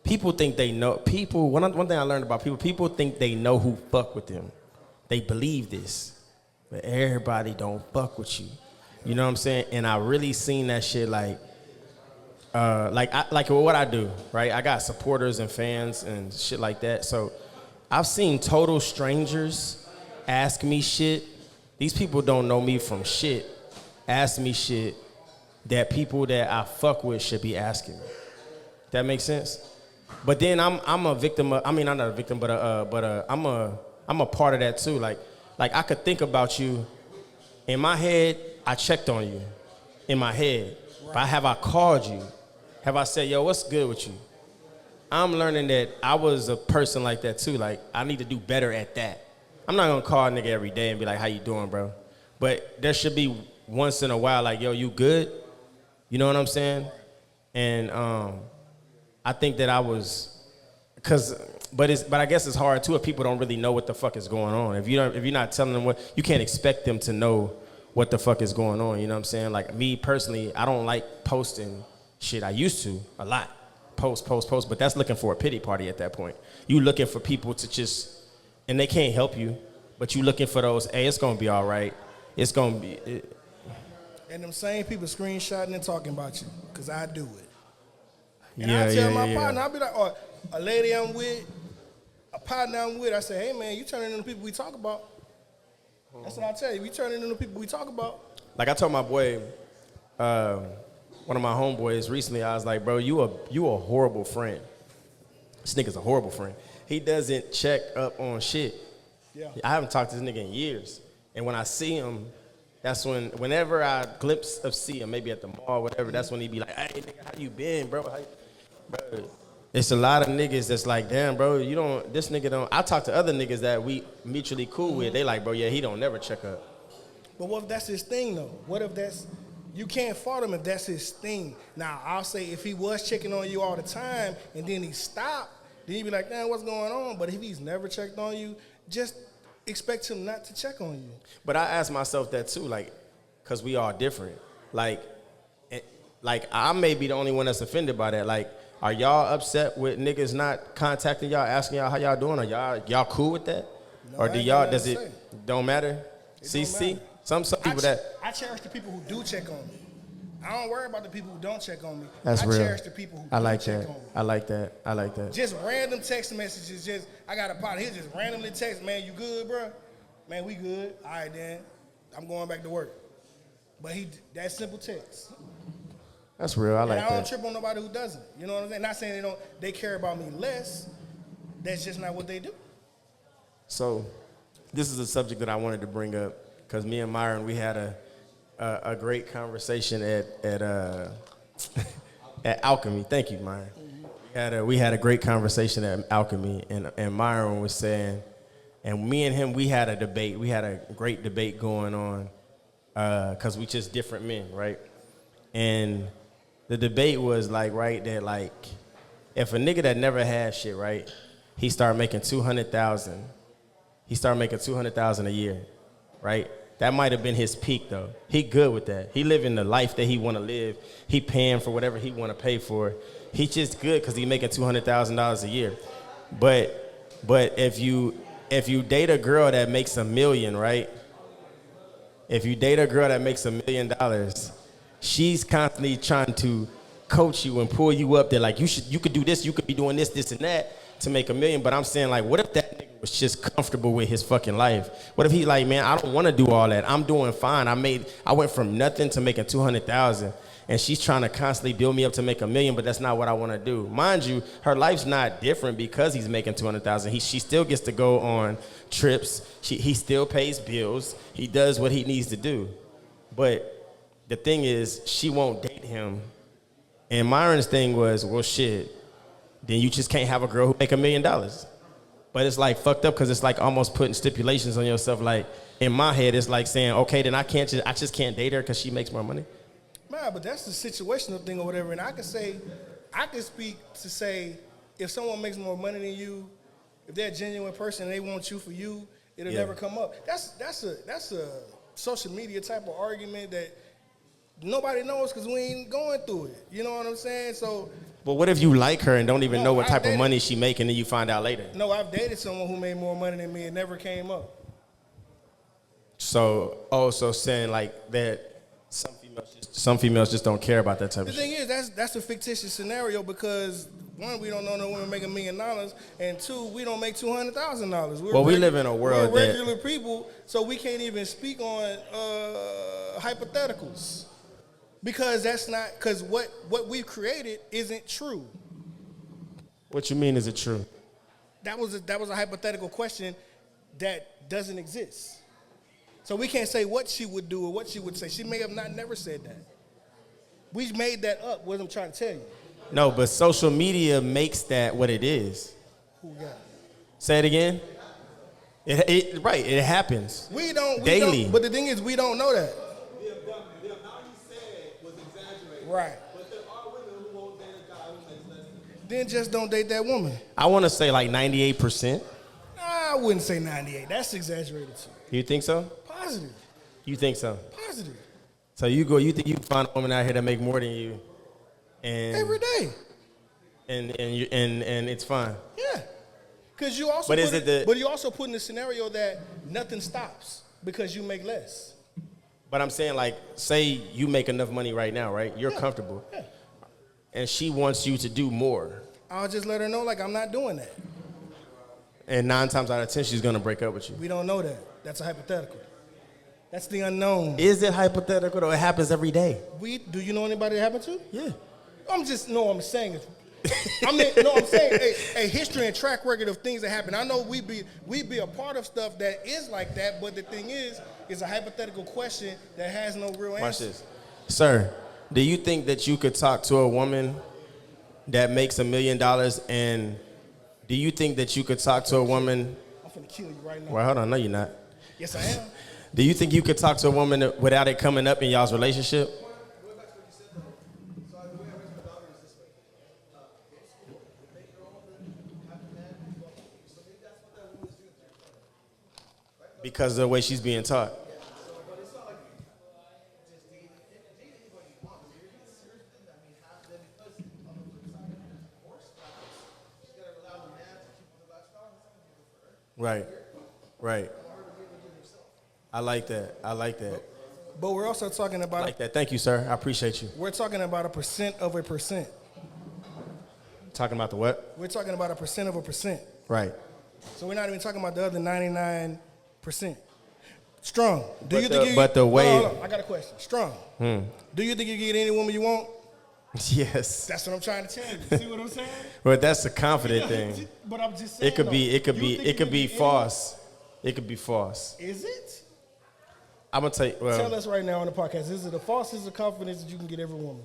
people think they know, one thing I learned about people think they know who fuck with them. They believe this, but everybody don't fuck with you. You know what I'm saying? And I really seen that shit like what I do, right? I got supporters and fans and shit like that. So I've seen total strangers ask me shit. These people don't know me from shit. Ask me shit that people that I fuck with should be asking me. That makes sense? But then I'm a victim of, I mean, I'm not a victim, but I'm a part of that too. Like I could think about you. In my head, I checked on you. In my head. Right. But have I called you? Have I said, yo, what's good with you? I'm learning that I was a person like that too. Like, I need to do better at that. I'm not gonna call a nigga every day and be like, how you doing, bro? But there should be once in a while, like, yo, you good? You know what I'm saying? And I think that I was, but I guess it's hard too if people don't really know what the fuck is going on. If you're not telling them what, you can't expect them to know what the fuck is going on. You know what I'm saying? Like me personally, I don't like posting shit. I used to a lot, post, but that's looking for a pity party at that point. You looking for people to just, and they can't help you, but you looking for those. Hey, it's gonna be all right. It's gonna be. And them same people screenshotting and talking about you, because I do it. And Yeah, I tell yeah, my yeah, partner, I'll be like, or a lady I'm with, a partner I'm with, I say, hey man, you turning into the people we talk about. That's what I tell you, we turning into the people we talk about. Like I told my boy, one of my homeboys recently, I was like, bro, you a horrible friend. This nigga's a horrible friend. He doesn't check up on shit. Yeah. I haven't talked to this nigga in years. And when I see him, that's whenever I glimpse of see him, maybe at the mall or whatever, that's when he be like, hey, nigga, how you been, bro? Bro, it's a lot of niggas that's like, damn, bro, this nigga don't. I talk to other niggas that we mutually cool with. They like, bro, yeah, he don't never check up. But what if that's his thing, though? What if you can't fault him if that's his thing. Now, I'll say if he was checking on you all the time and then he stopped, then you'd be like, damn, what's going on? But if he's never checked on you, just expect him not to check on you. But I ask myself that too, like, because we all different. Like I may be the only one that's offended by that. Like, are y'all upset with niggas not contacting y'all, asking y'all how y'all doing? Are y'all cool with that? No, or do y'all, does it don't matter? See, some people I cherish the people who do check on me. I don't worry about the people who don't check on me. That's real. I cherish the people who do check on me. I like that. Just random text messages. I got a partner. He just randomly text, man, you good, bro? Man, we good. All right, then. I'm going back to work. But that simple text. That's real. I like that. I don't trip on nobody who doesn't. You know what I'm saying? Not saying they care about me less. That's just not what they do. So, this is a subject that I wanted to bring up because me and Myron, we had a great conversation at Alchemy. Thank you, Myron. Mm-hmm. We had a great conversation at Alchemy, and Myron was saying, and me and him, we had a debate. We had a great debate going on because we just different men, right? And the debate was like, right, that like, if a nigga that never had shit, right, he started making $200,000. He started making $200,000 a year, right? That might have been his peak though. He good with that. He living the life that he want to live. He paying for whatever he want to pay for. He just good because he making $200,000 a year. But if you date a girl that makes $1 million, right? If you date a girl that makes $1 million, she's constantly trying to coach you and pull you up there. Like you could do this, you could be doing this, and that to make $1 million. But I'm saying, like, what if that nigga was just comfortable with his fucking life? What if he's like, man, I don't want to do all that. I'm doing fine. I went from nothing to making $200,000, and she's trying to constantly build me up to make $1 million, but that's not what I want to do. Mind you, her life's not different because he's making $200,000. She still gets to go on trips. He still pays bills. He does what he needs to do. But the thing is, she won't date him. And Myron's thing was, well, shit, then you just can't have a girl who make $1 million. But it's like fucked up because it's like almost putting stipulations on yourself. Like in my head, it's like saying, okay, then I just can't date her because she makes more money. Nah, but that's the situational thing or whatever. And I can speak to say, if someone makes more money than you, if they're a genuine person and they want you for you, it'll never come up. That's a social media type of argument that nobody knows because we ain't going through it. You know what I'm saying? So. But what if you like her and don't even know what type of money she make and then you find out later? No, I've dated someone who made more money than me. It never came up. So saying like that some females just don't care about that type of shit. The thing is, that's a fictitious scenario because one, we don't know no women make $1 million, and two, we don't make $200,000. Well, we live in a world we're that- regular people, so we can't even speak on hypotheticals because that's not because what we've created isn't true. What you mean? Is it true? That was a hypothetical question that doesn't exist. So we can't say what she would do or what she would say. She may have never said that. We made that up. What I'm trying to tell you. No, but social media makes that what it is. Who got it? Say it again. Right, it happens. We don't daily. But the thing is, we don't know that. The amount you said was exaggerated. Right. But there are women who won't date a guy who makes less than Then just don't date that woman. I want to say like 98%. I wouldn't say 98. That's exaggerated too. You think so? Positive. You think so? Positive. So you think you can find a woman out here that make more than you, and Every day. and it's fine. Yeah. Because you also But is it the- but you also put in the scenario that nothing stops because you make less. But I'm saying, like, say you make enough money right now, right? You're comfortable, Yeah. and she wants you to do more, I'll just let her know like I'm not doing that. and 9 times out of 10 she's gonna break up with you. We don't know that. That's a hypothetical. That's the unknown. Is it hypothetical though? It happens every day. Do you know anybody that happened to? Yeah. I'm saying it. I'm saying a history and track record of things that happen. I know we be a part of stuff that is like that, but the thing is a hypothetical question that has no real answer. Watch this, sir. Do you think that you could talk to a woman that makes $1 million, and do you think that you could talk to a woman? I'm finna kill you right now. Well, hold on, no, you're not. Yes, I am. Do you think you could talk to a woman without it coming up in y'all's relationship? Because of the way she's being taught. Right. Right. I like that. I like that. But we're also talking I about like that. Thank you, sir. I appreciate you. we're talking about a percent of a percent. Talking about the what? We're talking about a percent of a percent. Right. So we're not even talking about the other 99%. Strong. But the way- Hold on. I got a question. Strong. Do you think you can get any woman you want? Yes. That's what I'm trying to tell you. See what I'm saying? But that's a confident thing. But I'm just saying. It could be You think you can get any- false. It could be false. Is it? I'm gonna tell you. Tell Well, us right now on the podcast. Is it a false? Is it a confidence that you can get every woman?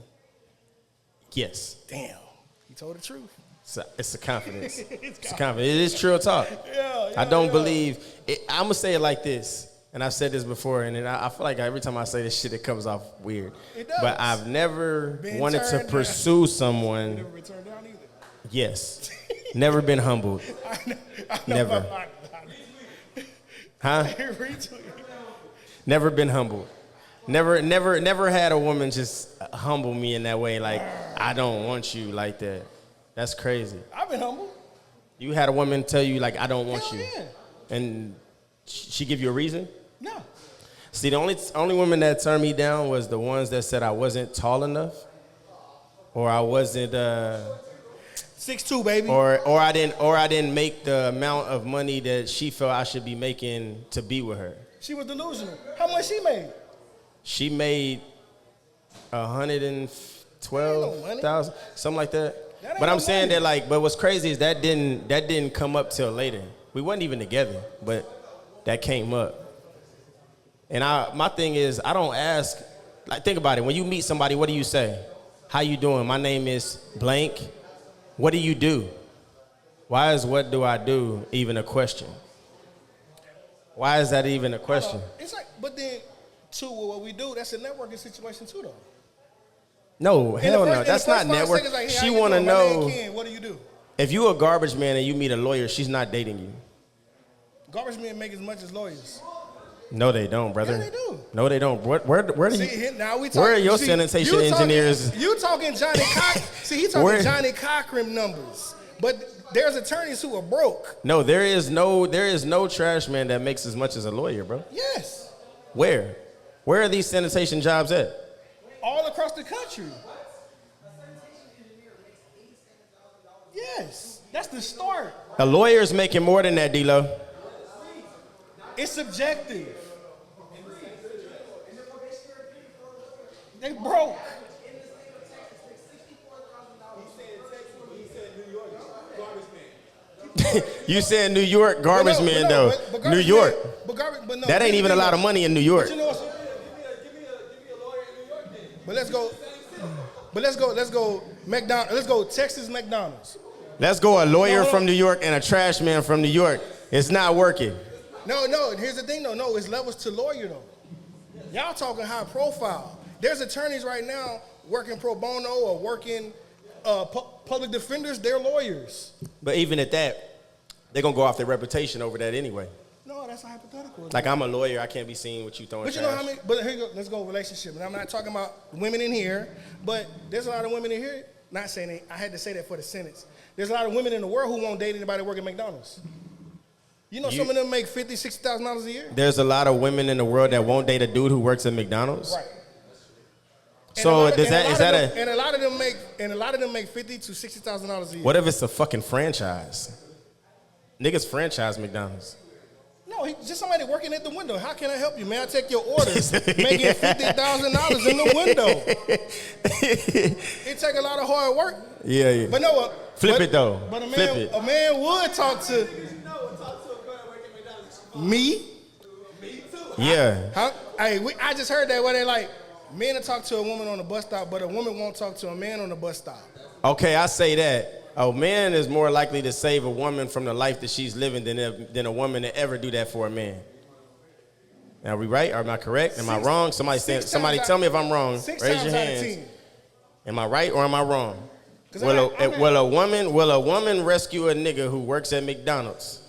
yes. Damn. You told the truth. It's a confidence. It's a confidence. It is true talk. Yeah. I don't believe. I'm gonna say it like this, and I've said this before, and then I feel like every time I say this shit, it comes off weird. It does. But I've never Been wanted to turned down. pursue someone. Never returned down either. Yes. Never been humbled. I know Never. Huh? Retweet. Never been humbled. Never had a woman just humble me in that way. Like, I don't want you like that. That's crazy. I've been humble. You had a woman tell you like, I don't want Hell you, yeah. and she give you a reason. No. See, the only women that turned me down was the ones that said I wasn't tall enough, or I wasn't, 6'2", baby. or I didn't make the amount of money that she felt I should be making to be with her. She was delusional. How much she made? She made $112,000, something like that. That ain't But I'm no saying money. that, like, but what's crazy is that didn't come up till later. We wasn't even together, but that came up. And my thing is, I don't ask. Like, think about it. When you meet somebody, what do you say? How you doing? My name is blank. What do you do? Why is what do I do even a question? Why is that even a question? It's like, but then, too, what we do, that's a networking situation too, though. No, In the hell first- no. in That's the not first 5 network. seconds, like, hey, how She you want to doing? My name know Ken. What do you do? if you a garbage man and you meet a lawyer, she's not dating you. Garbage men make as much as lawyers. No, they don't, brother. Yeah, they do. No, they don't. Where do See, you? now we talking, Where are your see, sanitation you talking- engineers? You talking Johnny Cochran? See, he talking Where- Johnny Cochran numbers. But there's attorneys who are broke. No, there is no trash man that makes as much as a lawyer, bro. Yes, Where? Where are these sanitation jobs at? all across the country. Yes, that's the start. A lawyer's making more than that, D-Lo. It's subjective. They broke. You said New York garbage man, though. But New York. But no, That ain't even a lot of money in New York. But you know what's, but let's go. But let's go McDonald's. Let's go Texas McDonald's. Let's go a lawyer from New York and a trash man from New York. It's not working. No. Here's the thing, though. No, it's levels to lawyer, though. Y'all talking high profile. There's attorneys right now working pro bono or working public defenders. They're lawyers. But even at that, they're gonna go off their reputation over that anyway. No, that's a hypothetical. Like, I'm a lawyer, I can't be seen with you throwing But you trash. know how many? But here you go. Let's go relationship. And I'm not talking about women in here, but there's a lot of women in here. Not saying it, I had to say that for the sentence. There's a lot of women in the world who won't date anybody working at McDonald's. You know, some of them make $50,000, $60,000 a year. There's a lot of women in the world that won't date a dude who works at McDonald's. Right. So and a lot of them make $50,000 to $60,000 a year. What if it's a fucking franchise? Niggas franchise McDonald's. No, just somebody working at the window. How can I help you? May I take your order? Making $50,000 in the window. It take a lot of hard work. Yeah. But no, Flip it though. But Flip it. a man would talk to me. Yeah. I just heard that where they like men will talk to a woman on the bus stop, but a woman won't talk to a man on the bus stop. Okay, I say that. A man is more likely to save a woman from the life that she's living than a woman to ever do that for a man. Are we right? Am I correct? Am I wrong? Somebody tell me if I'm wrong. Raise your hands. Am I right or am I wrong? Will a woman rescue a nigga who works at McDonald's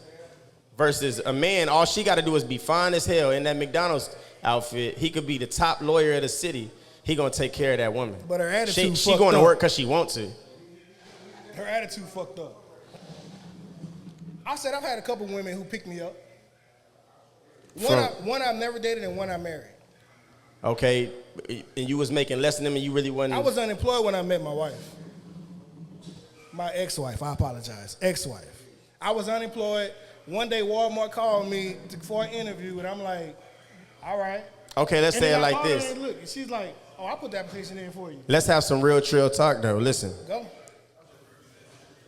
versus a man? All she got to do is be fine as hell in that McDonald's outfit. He could be the top lawyer of the city. He gonna take care of that woman. But her attitude she going to work because she wants to. Her attitude fucked up. I said I've had a couple women who picked me up. One I've never dated and one I married. Okay, and you was making less than them and you really wasn't. I was unemployed when I met my wife. My ex-wife, I apologize. Ex-wife. I was unemployed. One day Walmart called me for an interview and I'm like, all right. Okay, let's say it like this. And look, and she's like, oh, I put the application in for you. Let's have some real Trill talk though. Listen. Go.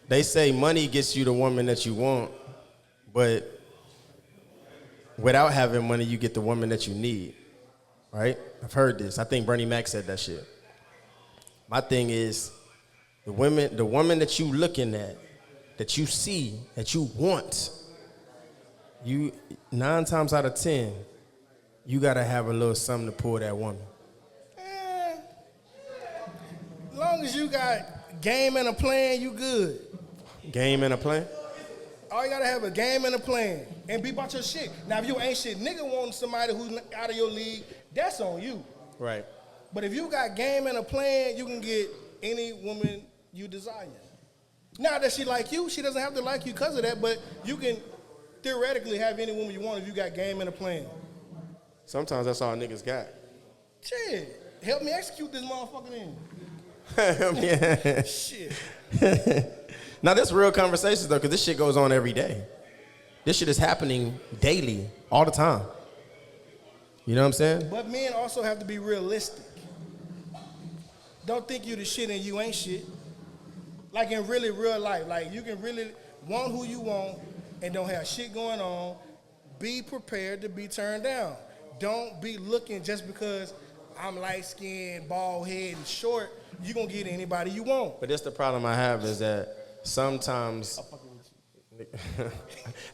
They say money gets you the woman that you want, but without having money, you get the woman that you need, right? I've heard this. I think Bernie Mac said that shit. My thing is, the woman that you looking at, that you see, that you want, 9 times out of 10, you gotta have a little something to pull that woman. As long as you got game and a plan, you good. Game and a plan? All you gotta have a game and a plan and be about your shit. Now, if you ain't shit, nigga wanting somebody who's out of your league, that's on you. Right. But if you got game and a plan, you can get any woman you desire. Not that she like you, she doesn't have to like you because of that, but you can theoretically have any woman you want if you got game and a plan. Sometimes that's all niggas got. Shit, help me execute this motherfucker then. Yeah. Shit. Now, this real conversations, though, because this shit goes on every day. This shit is happening daily, all the time. You know what I'm saying? But men also have to be realistic. Don't think you the shit and you ain't shit. Like in really real life. Like you can really want who you want and don't have shit going on. Be prepared to be turned down. Don't be looking just because I'm light-skinned, bald-headed, and short, you're going to get anybody you want. But this the problem I have is that sometimes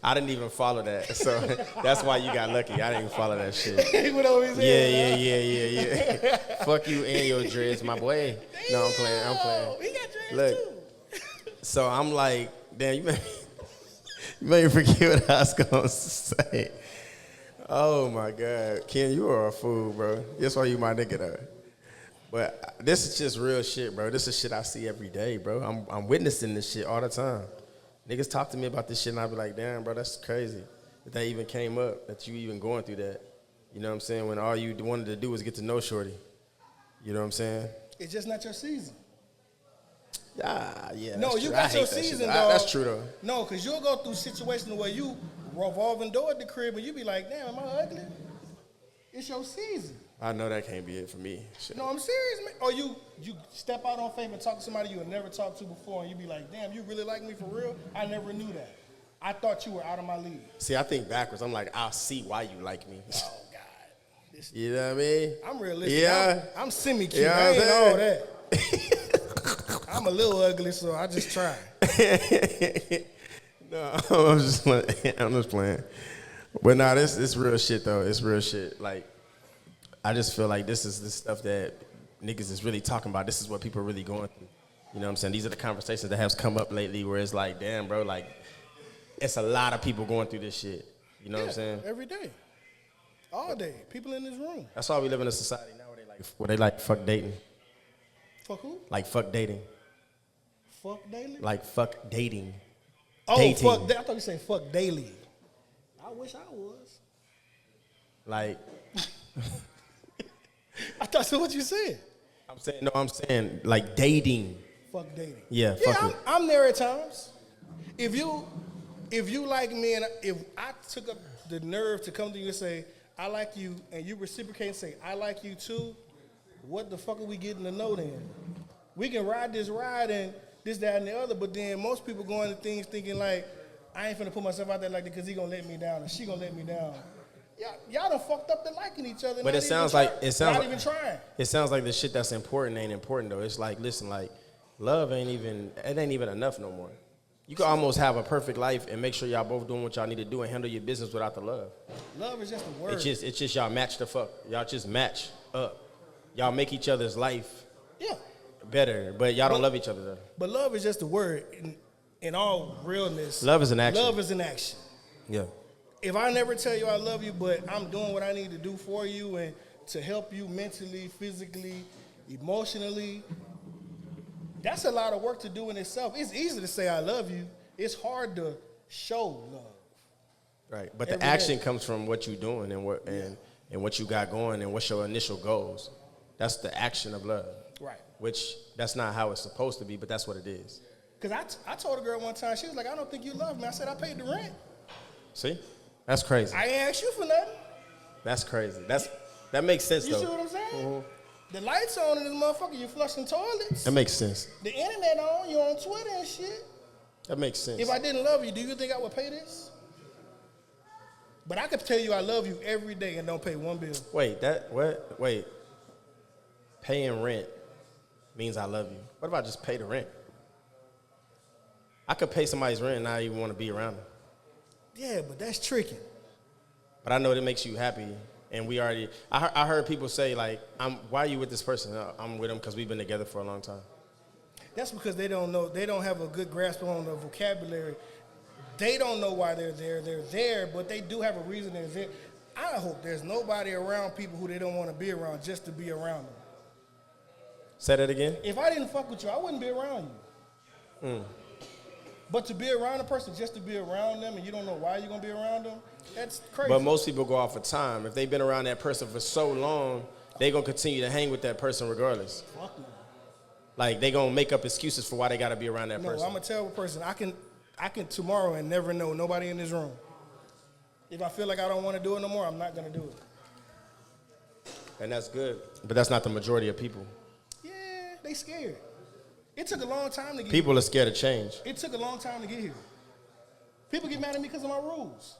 I didn't even follow that. So that's why you got lucky. I didn't even follow that shit. He went over his head. Yeah. Fuck you and your dreads, my boy. No, I'm playing. He got dreads Look, too. so I'm like, damn, you made me forget what I was going to say. Oh, my God. Ken, you are a fool, bro. That's why you my nigga, though. But this is just real shit, bro. This is shit I see every day, bro. I'm witnessing this shit all the time. Niggas talk to me about this shit, and I be like, damn, bro, that's crazy that they even came up, that you even going through that. You know what I'm saying? When all you wanted to do was get to know shorty. You know what I'm saying? It's just not your season. Yeah. No, that's you true. got I hate your that shit, season, though. dog. That's true though. No, because you'll go through situations where you revolving door at the crib and you be like, damn, am I ugly? It's your season. I know that can't be it for me. Shit. No, I'm serious, man. Or you step out on faith and talk to somebody you had never talked to before and you be like, damn, you really like me for real? I never knew that. I thought you were out of my league. See, I think backwards. I'm like, I'll see why you like me. Oh, God. You know what I mean? I'm realistic. Yeah. I'm semi-cute. Yeah, I ain't I'm all that. I'm a little ugly, so I just try. No, I'm just playing. But nah, this real shit though. It's real shit. Like, I just feel like this is the stuff that niggas is really talking about. This is what people are really going through. You know what I'm saying? These are the conversations that have come up lately where it's like, damn, bro, like, it's a lot of people going through this shit. You know what I'm saying? Every day. All day. People in this room. That's why we live in a society now where they like fuck dating. Fuck who? Like fuck dating. Fuck daily? Like fuck dating. Oh, dating. fuck. I thought you said fuck daily. I wish I was. Like, I thought that's what you said. I'm saying like dating. Fuck dating. Yeah, Yeah, fuck it. I'm there at times. If you like me and if I took up the nerve to come to you and say, I like you, and you reciprocate and say, I like you too, what the fuck are we getting to know then? We can ride this ride and this, that, and the other, but then most people go into things thinking like, I ain't finna put myself out there like that because he gonna let me down or she gonna let me down. Y'all done fucked up to liking each other. But it sounds like not even trying. It sounds like the shit that's important ain't important though. It's like, listen, like love ain't even enough no more. You can almost have a perfect life and make sure y'all both doing what y'all need to do and handle your business without the love. Love is just a word. It's just y'all match the fuck. Y'all just match up. Y'all make each other's life better, but y'all don't love each other though. But love is just a word. In all realness, love is an action. Love is an action. Yeah. If I never tell you I love you, but I'm doing what I need to do for you and to help you mentally, physically, emotionally, that's a lot of work to do in itself. It's easy to say I love you. It's hard to show love. Right. But Every the action day. comes from what you're doing and what you got going and what's your initial goals. That's the action of love. Right. Which that's not how it's supposed to be, but that's what it is. Because I told a girl one time, she was like, I don't think you love me. I said, I paid the rent. See? That's crazy. I ain't asked you for nothing. That's crazy. That makes sense, You though. see what I'm saying? Mm-hmm. The lights on in this motherfucker, you flushing toilets. That makes sense. The internet on, you on Twitter and shit. That makes sense. If I didn't love you, do you think I would pay this? But I could tell you I love you every day and don't pay one bill. Wait. Paying rent means I love you. What if I just pay the rent? I could pay somebody's rent and not even want to be around them. Yeah, but that's tricky. But I know that makes you happy. And I heard people say, like, why are you with this person? I'm with him because we've been together for a long time. That's because they don't know, they don't have a good grasp on the vocabulary. They don't know why they're there. They're there, but they do have a reason they're there. I hope there's nobody around people who they don't want to be around just to be around them. Say that again? If I didn't fuck with you, I wouldn't be around you. But to be around a person just to be around them and you don't know why you're going to be around them, that's crazy. But most people go off of time. If they've been around that person for so long, they're going to continue to hang with that person regardless. Fuck no. Like, they're going to make up excuses for why they got to be around that No, person. I'm going to tell a person, I can tomorrow and never know nobody in this room. If I feel like I don't want to do it no more, I'm not going to do it. And that's good. But that's not the majority of people. Yeah, they scared. It took a long time to get People are scared of change. here. It took a long time to get here. People get mad at me because of my rules.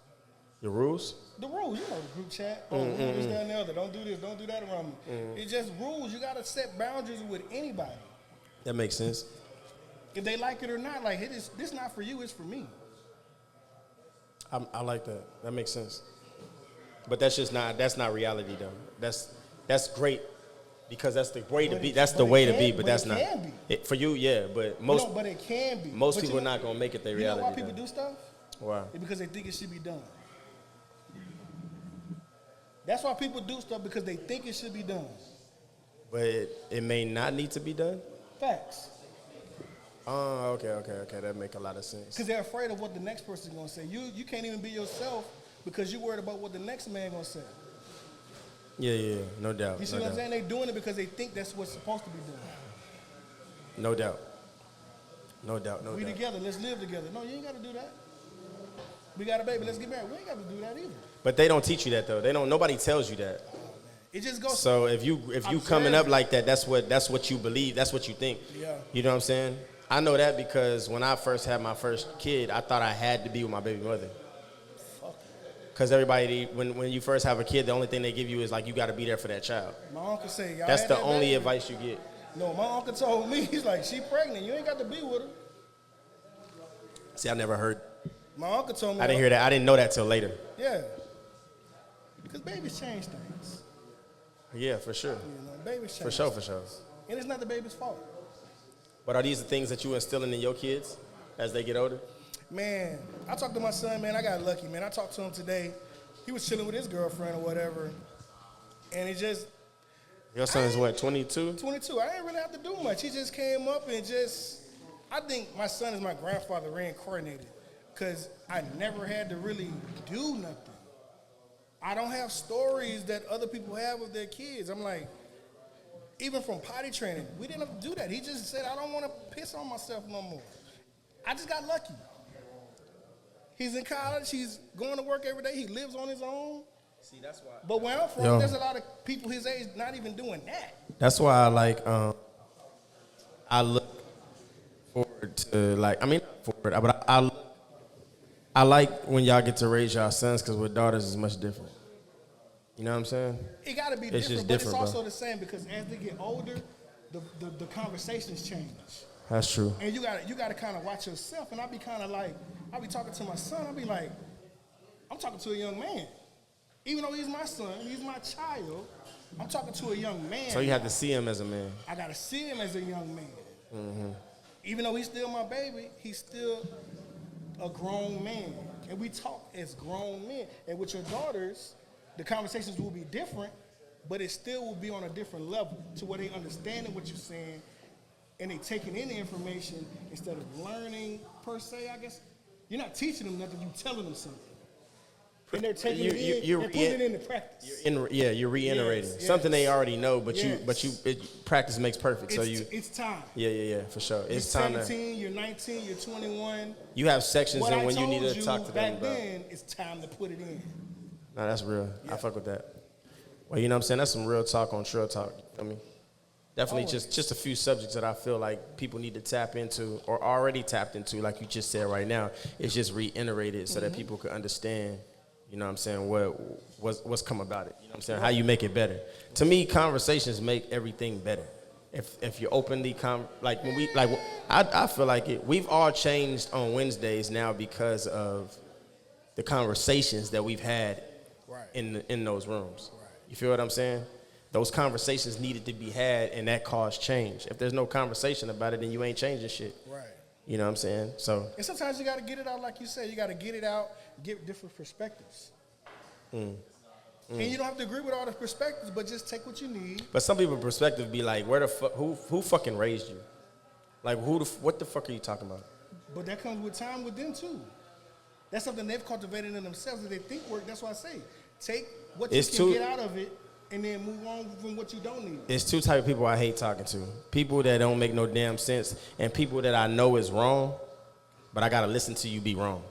Your rules? The rules, you know, the group chat. Oh, this, that, and the other. Don't do this, don't do that around me. It's just rules. You got to set boundaries with anybody. That makes sense. If they like it or not, like, this not for you, it's for me. I like that. That makes sense. But that's not reality though. That's great because that's the way to be. That's the way to be, but that's not. It can be. For you, yeah, but most But it can be. most But people are not gonna make it their reality. You know why people though. do stuff? Why? It's because they think it should be done. That's why people do stuff, because they think it should be done. But it may not need to be done. Facts. Oh, okay. That make a lot of sense. Because they're afraid of what the next person's going to say. You can't even be yourself because you're worried about what the next man going to say. Yeah, no doubt. You see no what I'm doubt. saying? They're doing it because they think that's what's supposed to be done. No doubt. No doubt, no We doubt. together, let's live together. No, you ain't got to do that. We got a baby, let's get married. We ain't got to do that either. But they don't teach you that though. They don't. Nobody tells you that. It just goes. So if you coming up like that, that's what you believe. That's what you think. Yeah. You know what I'm saying? I know that because when I first had my first kid, I thought I had to be with my baby mother. Because everybody, when you first have a kid, the only thing they give you is like you got to be there for that child. My uncle said, y'all That's had the that only baby? advice you get. No, my uncle told me, he's like, she pregnant. You ain't got to be with her. See, I never heard. My uncle told me. I didn't hear that. I didn't know that till later. Yeah. Because babies change things. Yeah, for sure. You know, babies change For sure, things. for sure. And it's not the baby's fault. But are these the things that you instilling in your kids as they get older? Man, I talked to my son, man. I got lucky, man. I talked to him today. He was chilling with his girlfriend or whatever. And it just, Your son is what, 22? 22. I didn't really have to do much. He just came up and just, I think my son is my grandfather reincarnated because I never had to really do nothing. I don't have stories that other people have of their kids. I'm like, even from potty training, we didn't have to do that. He just said, I don't want to piss on myself no more. I just got lucky. He's in college. He's going to work every day. He lives on his own. See, that's why. But where I'm from, Yo. there's a lot of people his age not even doing that. That's why I like. I look forward to like. I mean, not forward, but I like when y'all get to raise y'all sons because with daughters is much different. You know what I'm saying? It got to be It's different, just but different, it's also bro. the same because as they get older, the conversations change. That's true. And you got to kind of watch yourself. And I be kind of like, I be talking to my son. I be like, I'm talking to a young man. Even though he's my son, he's my child, I'm talking to a young man. So you have to see him as a man. I got to see him as a young man. Even though he's still my baby, he's still a grown man. And we talk as grown men. And with your daughters, the conversations will be different, but it still will be on a different level to where they understanding what you're saying and they taking in the information instead of learning per se, I guess. You're not teaching them nothing, you're telling them something. And they're taking it in and putting it into practice. You're reiterating Yes, something they yes. already know, but Yes. practice makes perfect. It's time. Yeah, for sure. You're It's time 17, you're 19, you're 21. you have sections What and I when you told need to talk to them back about. then, it's time to put it in. No, that's real. I fuck with that. Well, you know what I'm saying? That's some real talk on Trill Talk. I mean, definitely just a few subjects that I feel like people need to tap into or already tapped into, like you just said right now. It's just reiterated so that people can understand, you know what I'm saying, what's come about it. You know what I'm saying? How you make it better. To me, conversations make everything better. If you openly like when we like I feel like it. We've all changed on Wednesdays now because of the conversations that we've had in those rooms. You feel what I'm saying? Those conversations needed to be had, and that caused change. If there's no conversation about it, then you ain't changing shit. Right. You know what I'm saying? So. And sometimes you got to get it out, like you said. You got to get it out, get different perspectives. And you don't have to agree with all the perspectives, but just take what you need. But some people's perspective be like, where the fuck, who fucking raised you? Like, what the fuck are you talking about? But that comes with time with them too. That's something they've cultivated in themselves that they think work. That's why I say, take what you can get out of it and then move on from what you don't need. It's two type of people I hate talking to. People that don't make no damn sense and people that I know is wrong, but I got to listen to you be wrong.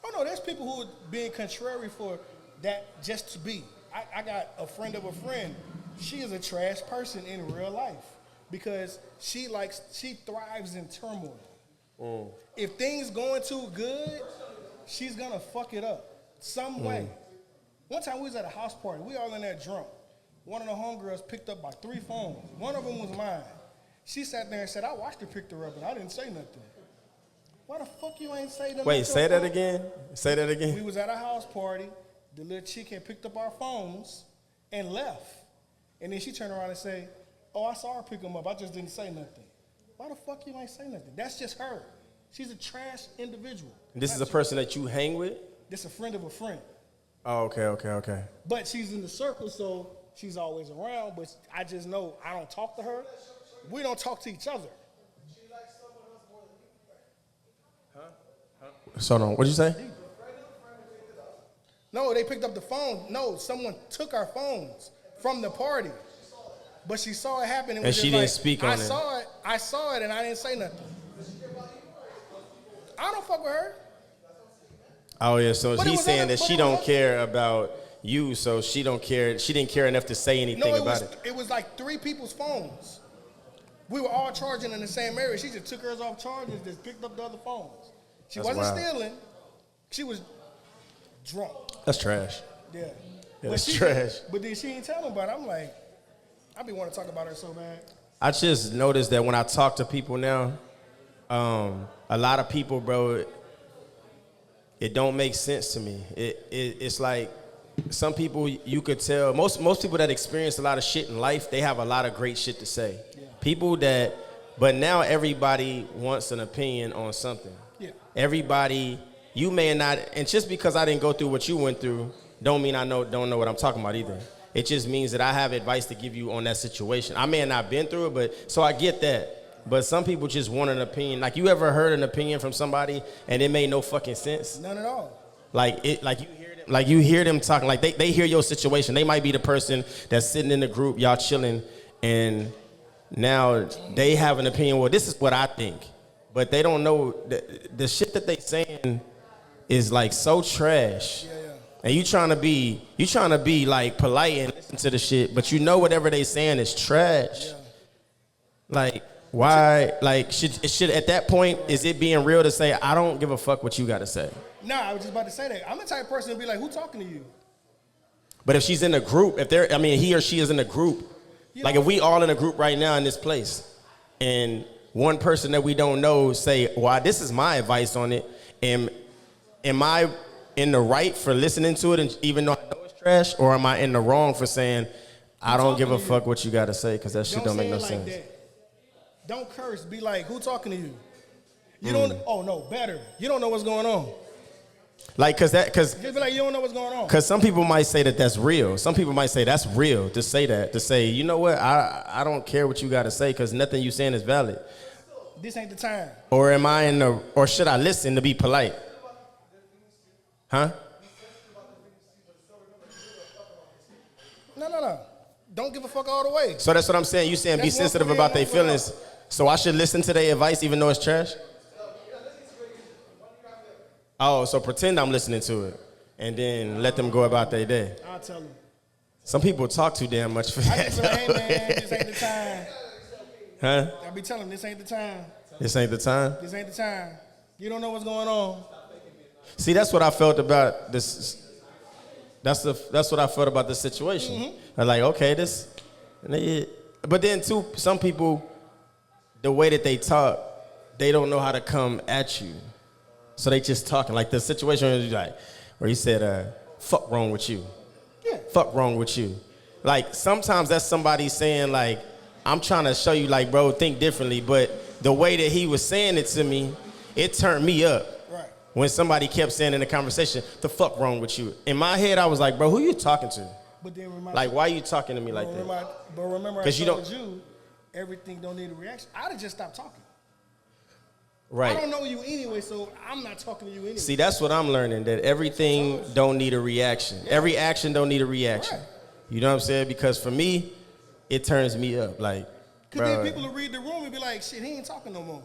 Oh, no, there's people who are being contrary for that just to be. I got a friend of a friend. She is a trash person in real life because she thrives in turmoil. If things going too good, she's going to fuck it up some way. One time we was at a house party. We all in there drunk. One of the homegirls picked up by 3 phones. One of them was mine. She sat there and said, I watched her pick her up, and I didn't say nothing. Why the fuck you ain't say nothing? Wait, say that again? Say that again? We was at a house party. The little chick had picked up our phones and left. And then she turned around and said, oh, I saw her pick them up. I just didn't say nothing. Why the fuck you ain't say nothing? That's just her. She's a trash individual. This is a person that you hang with? This a friend of a friend. Oh, okay. But she's in the circle, so she's always around. But I just know I don't talk to her. We don't talk to each other. So on, what'd you say? No, they picked up the phone. No, someone took our phones from the party. But she saw it happen. And she didn't speak on it. I saw it, and I didn't say nothing. I don't fuck with her. Oh yeah, so But it he's was saying other- that but she it was don't other- care about you, so she don't care. She didn't care enough to say anything No, about it was like 3 people's phones. We were all charging in the same area. She just took hers off charge and just picked up the other phones. She That's wasn't wild. stealing. She was drunk. That's trash. Yeah. Yeah, But that's she- trash. But then she ain't telling about it. I'm like, I be wanting to talk about her so bad. I just noticed that when I talk to people now, a lot of people, bro, it don't make sense to me. It's like some people you could tell, most people that experience a lot of shit in life, they have a lot of great shit to say. Yeah. People that, but now everybody wants an opinion on something. Yeah. Everybody, you may not, and just because I didn't go through what you went through, don't mean I don't know what I'm talking about either. It just means that I have advice to give you on that situation. I may have not been through it, but so I get that. But some people just want an opinion. Like, you ever heard an opinion from somebody and it made no fucking sense? None at all. Like you hear them talking, like they hear your situation. They might be the person that's sitting in the group, y'all chilling, and now they have an opinion. Well, this is what I think, but they don't know the shit that they saying is like so trash. Yeah. And you trying to be like polite and listen to the shit, but you know whatever they saying is trash. Yeah. Like, why? Like, should at that point, is it being real to say, I don't give a fuck what you got to say? Nah, I was just about to say that. I'm the type of person to be like, who talking to you? But if she's in a group, he or she is in a group, like if we all in a group right now in this place, and one person that we don't know say, well, this is my advice on it, and am I in the right for listening to it, and even though I know it's trash, or am I in the wrong for saying, I don't give a fuck what you got to say, because that shit don't make no say it sense. like that. Don't curse. Be like, who talking to you? You don't. Oh no, better. You don't know what's going on. Like, cause Just be like, you don't know what's going on. some people might say that that's real. Some people might say that's real to say that, to say, you know what, I don't care what you got to say, because nothing you saying is valid. This ain't the time. Or or should I listen to be polite? Huh? No. Don't give a fuck all the way. So that's what I'm saying. You saying be That's one sensitive for about me their and one for feelings. So I should listen to their advice even though it's trash? Oh, so pretend I'm listening to it and then let them go about their day. I'll tell them. Some people talk too damn much for I that. just be like, hey man, this ain't the time. Huh? I be telling them, this ain't the time. This ain't the time? This ain't the time. You don't know what's going on. See, that's what I felt about this. That's what I felt about this situation. Mm-hmm. I'm like, okay, but then too, some people, the way that they talk, they don't know how to come at you. So they just talking. Like the situation where he said, fuck wrong with you. Yeah. Fuck wrong with you. Like, sometimes that's somebody saying, like, I'm trying to show you, like, bro, think differently. But the way that he was saying it to me, it turned me up. Right. When somebody kept saying in the conversation, the fuck wrong with you? In my head, I was like, bro, who you talking to? But then Like, why are you talking to me like that? But remember, I 'Cause you told you, everything don't need a reaction. I'd have just stopped talking. Right. I don't know you anyway, so I'm not talking to you anyway. See, that's what I'm learning, that everything don't need a reaction. Every action don't need a reaction. Right. You know what I'm saying? Because for me, it turns me up. Like, Because then bro, people will read the room and be like, shit, he ain't talking no more.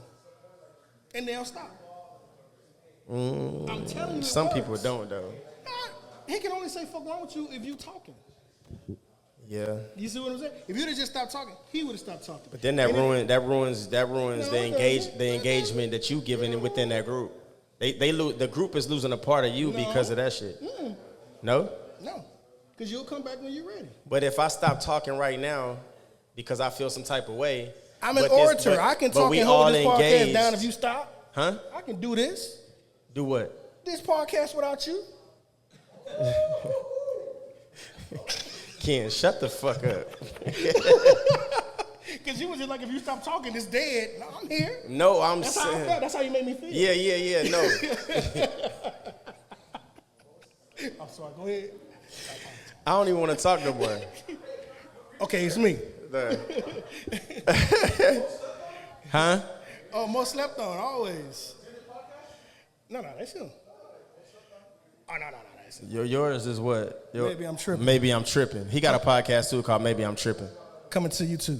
And they'll stop. I'm telling you. some it people works. don't, though. He can only say fuck wrong with you if you talking. Yeah. You see what I'm saying? If you'd have just stopped talking, he would have stopped talking. But then that ruins No, the engagement that you giving within that group. The group is losing a part of you No. because of that shit. No? No. Because you'll come back when you're ready. But if I stop talking right now because I feel some type of way, I'm an but this- orator. but- I can but talk we and all hold this podcast engaged. down if you stop. Huh? I can do this. Do what? This podcast without you. Ken, shut the fuck up. Because you was just like, if you stop talking, it's dead. No, I'm here. No, I'm That's how I saying. felt. That's how you made me feel. Yeah, no. I'm sorry. Go ahead. I don't even want to talk no more. Okay, it's me. Huh? Oh, most slept on, always. No, that's him. Oh, no, that's him. Yours is what? Maybe I'm tripping. Maybe I'm tripping. He got a podcast too called Maybe I'm Tripping. Coming to you too.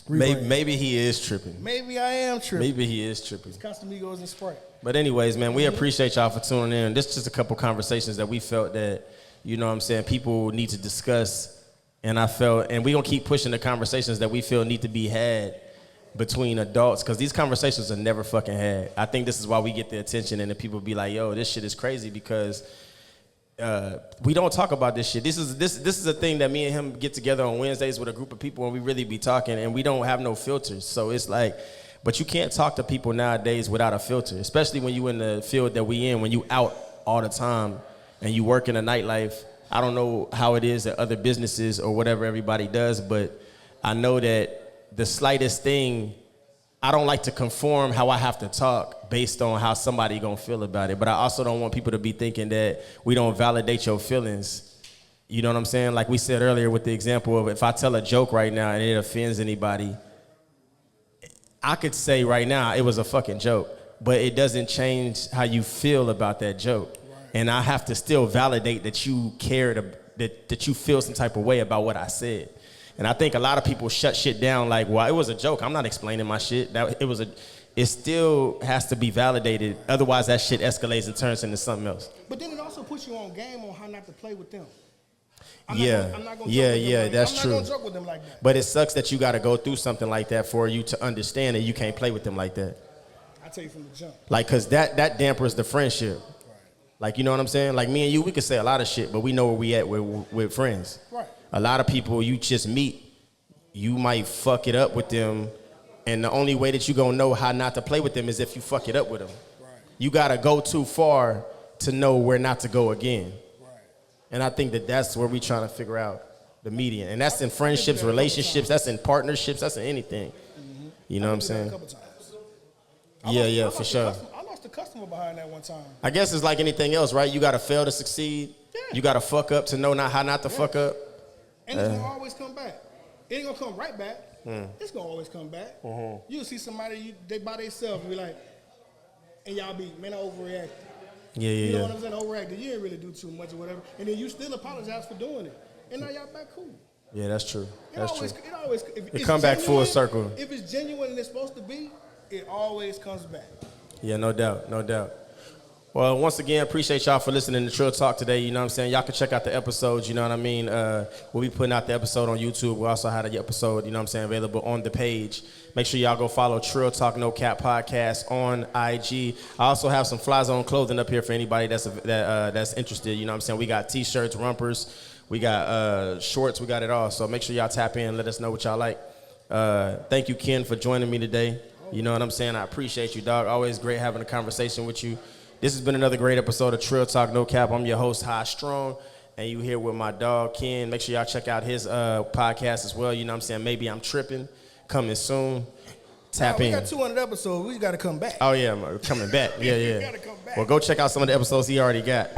Maybe he is tripping. Maybe I am tripping. Maybe he is tripping. Casamigos and Sprite. But anyways, man, we appreciate y'all for tuning in. This is just a couple conversations that we felt that, you know what I'm saying, people need to discuss. And I felt, and we gonna keep pushing the conversations that we feel need to be had between adults, because these conversations are never fucking had. I think this is why we get the attention and the people be like, yo, this shit is crazy, because we don't talk about this shit. This is a thing that me and him get together on Wednesdays with a group of people and we really be talking, and we don't have no filters. So it's like, but you can't talk to people nowadays without a filter, especially when you in the field that we in, when you out all the time and you work in the nightlife. I don't know how it is at other businesses or whatever everybody does, but I know that the slightest thing, I don't like to conform how I have to talk based on how somebody gonna feel about it. But I also don't want people to be thinking that we don't validate your feelings. You know what I'm saying? Like we said earlier with the example of, if I tell a joke right now and it offends anybody, I could say right now it was a fucking joke, but it doesn't change how you feel about that joke. Right. And I have to still validate that you cared, that you feel some type of way about what I said. And I think a lot of people shut shit down like, well, it was a joke. I'm not explaining my shit. It still has to be validated. Otherwise, that shit escalates and turns into something else. But then it also puts you on game on how not to play with them. That's true. I'm not gonna joke with them like that. But it sucks that you got to go through something like that for you to understand that you can't play with them like that. I tell you from the jump. Like, cause that dampers the friendship. Right. Like, you know what I'm saying? Like me and you, we could say a lot of shit, but we know where we at with friends. Right. A lot of people you just meet, you might fuck it up with them, and the only way that you gonna know how not to play with them is if you fuck it up with them. Right. You gotta go too far to know where not to go again. Right. And I think that's where we trying to figure out the median, and that's in friendships, relationships, that's in partnerships, that's in anything. Mm-hmm. You know what I'm saying? Yeah, for sure. I lost a customer behind that one time. I guess it's like anything else, right? You gotta fail to succeed. Yeah. You gotta fuck up to know how not to fuck up. And it's gonna always come back. It ain't gonna come right back. It's gonna always come back. Mm-hmm. You'll see somebody, they by themselves and be like, and y'all be, man, I overreacted. Yeah. You know what I'm saying? Overreacted. You didn't really do too much or whatever. And then you still apologize for doing it. And now y'all back cool. Yeah, that's true. It come back full circle. If it's genuine and it's supposed to be, it always comes back. Yeah, no doubt. Well, once again, appreciate y'all for listening to Trill Talk today. You know what I'm saying? Y'all can check out the episodes, you know what I mean? We'll be putting out the episode on YouTube. We also had the episode, you know what I'm saying, available on the page. Make sure y'all go follow Trill Talk No Cap Podcast on IG. I also have some Fly Zone clothing up here for anybody that's interested. You know what I'm saying? We got T-shirts, rumpers, we got shorts, we got it all. So make sure y'all tap in, let us know what y'all like. Thank you, Ken, for joining me today. You know what I'm saying? I appreciate you, dog. Always great having a conversation with you. This has been another great episode of Trill Talk No Cap. I'm your host, High Strong, and you here with my dog, Ken. Make sure y'all check out his podcast as well. You know what I'm saying? Maybe I'm Tripping. Coming soon. Tap in. We got 200 episodes. We got to come back. Oh, yeah, coming back. Yeah. We got to come back. Well, go check out some of the episodes he already got.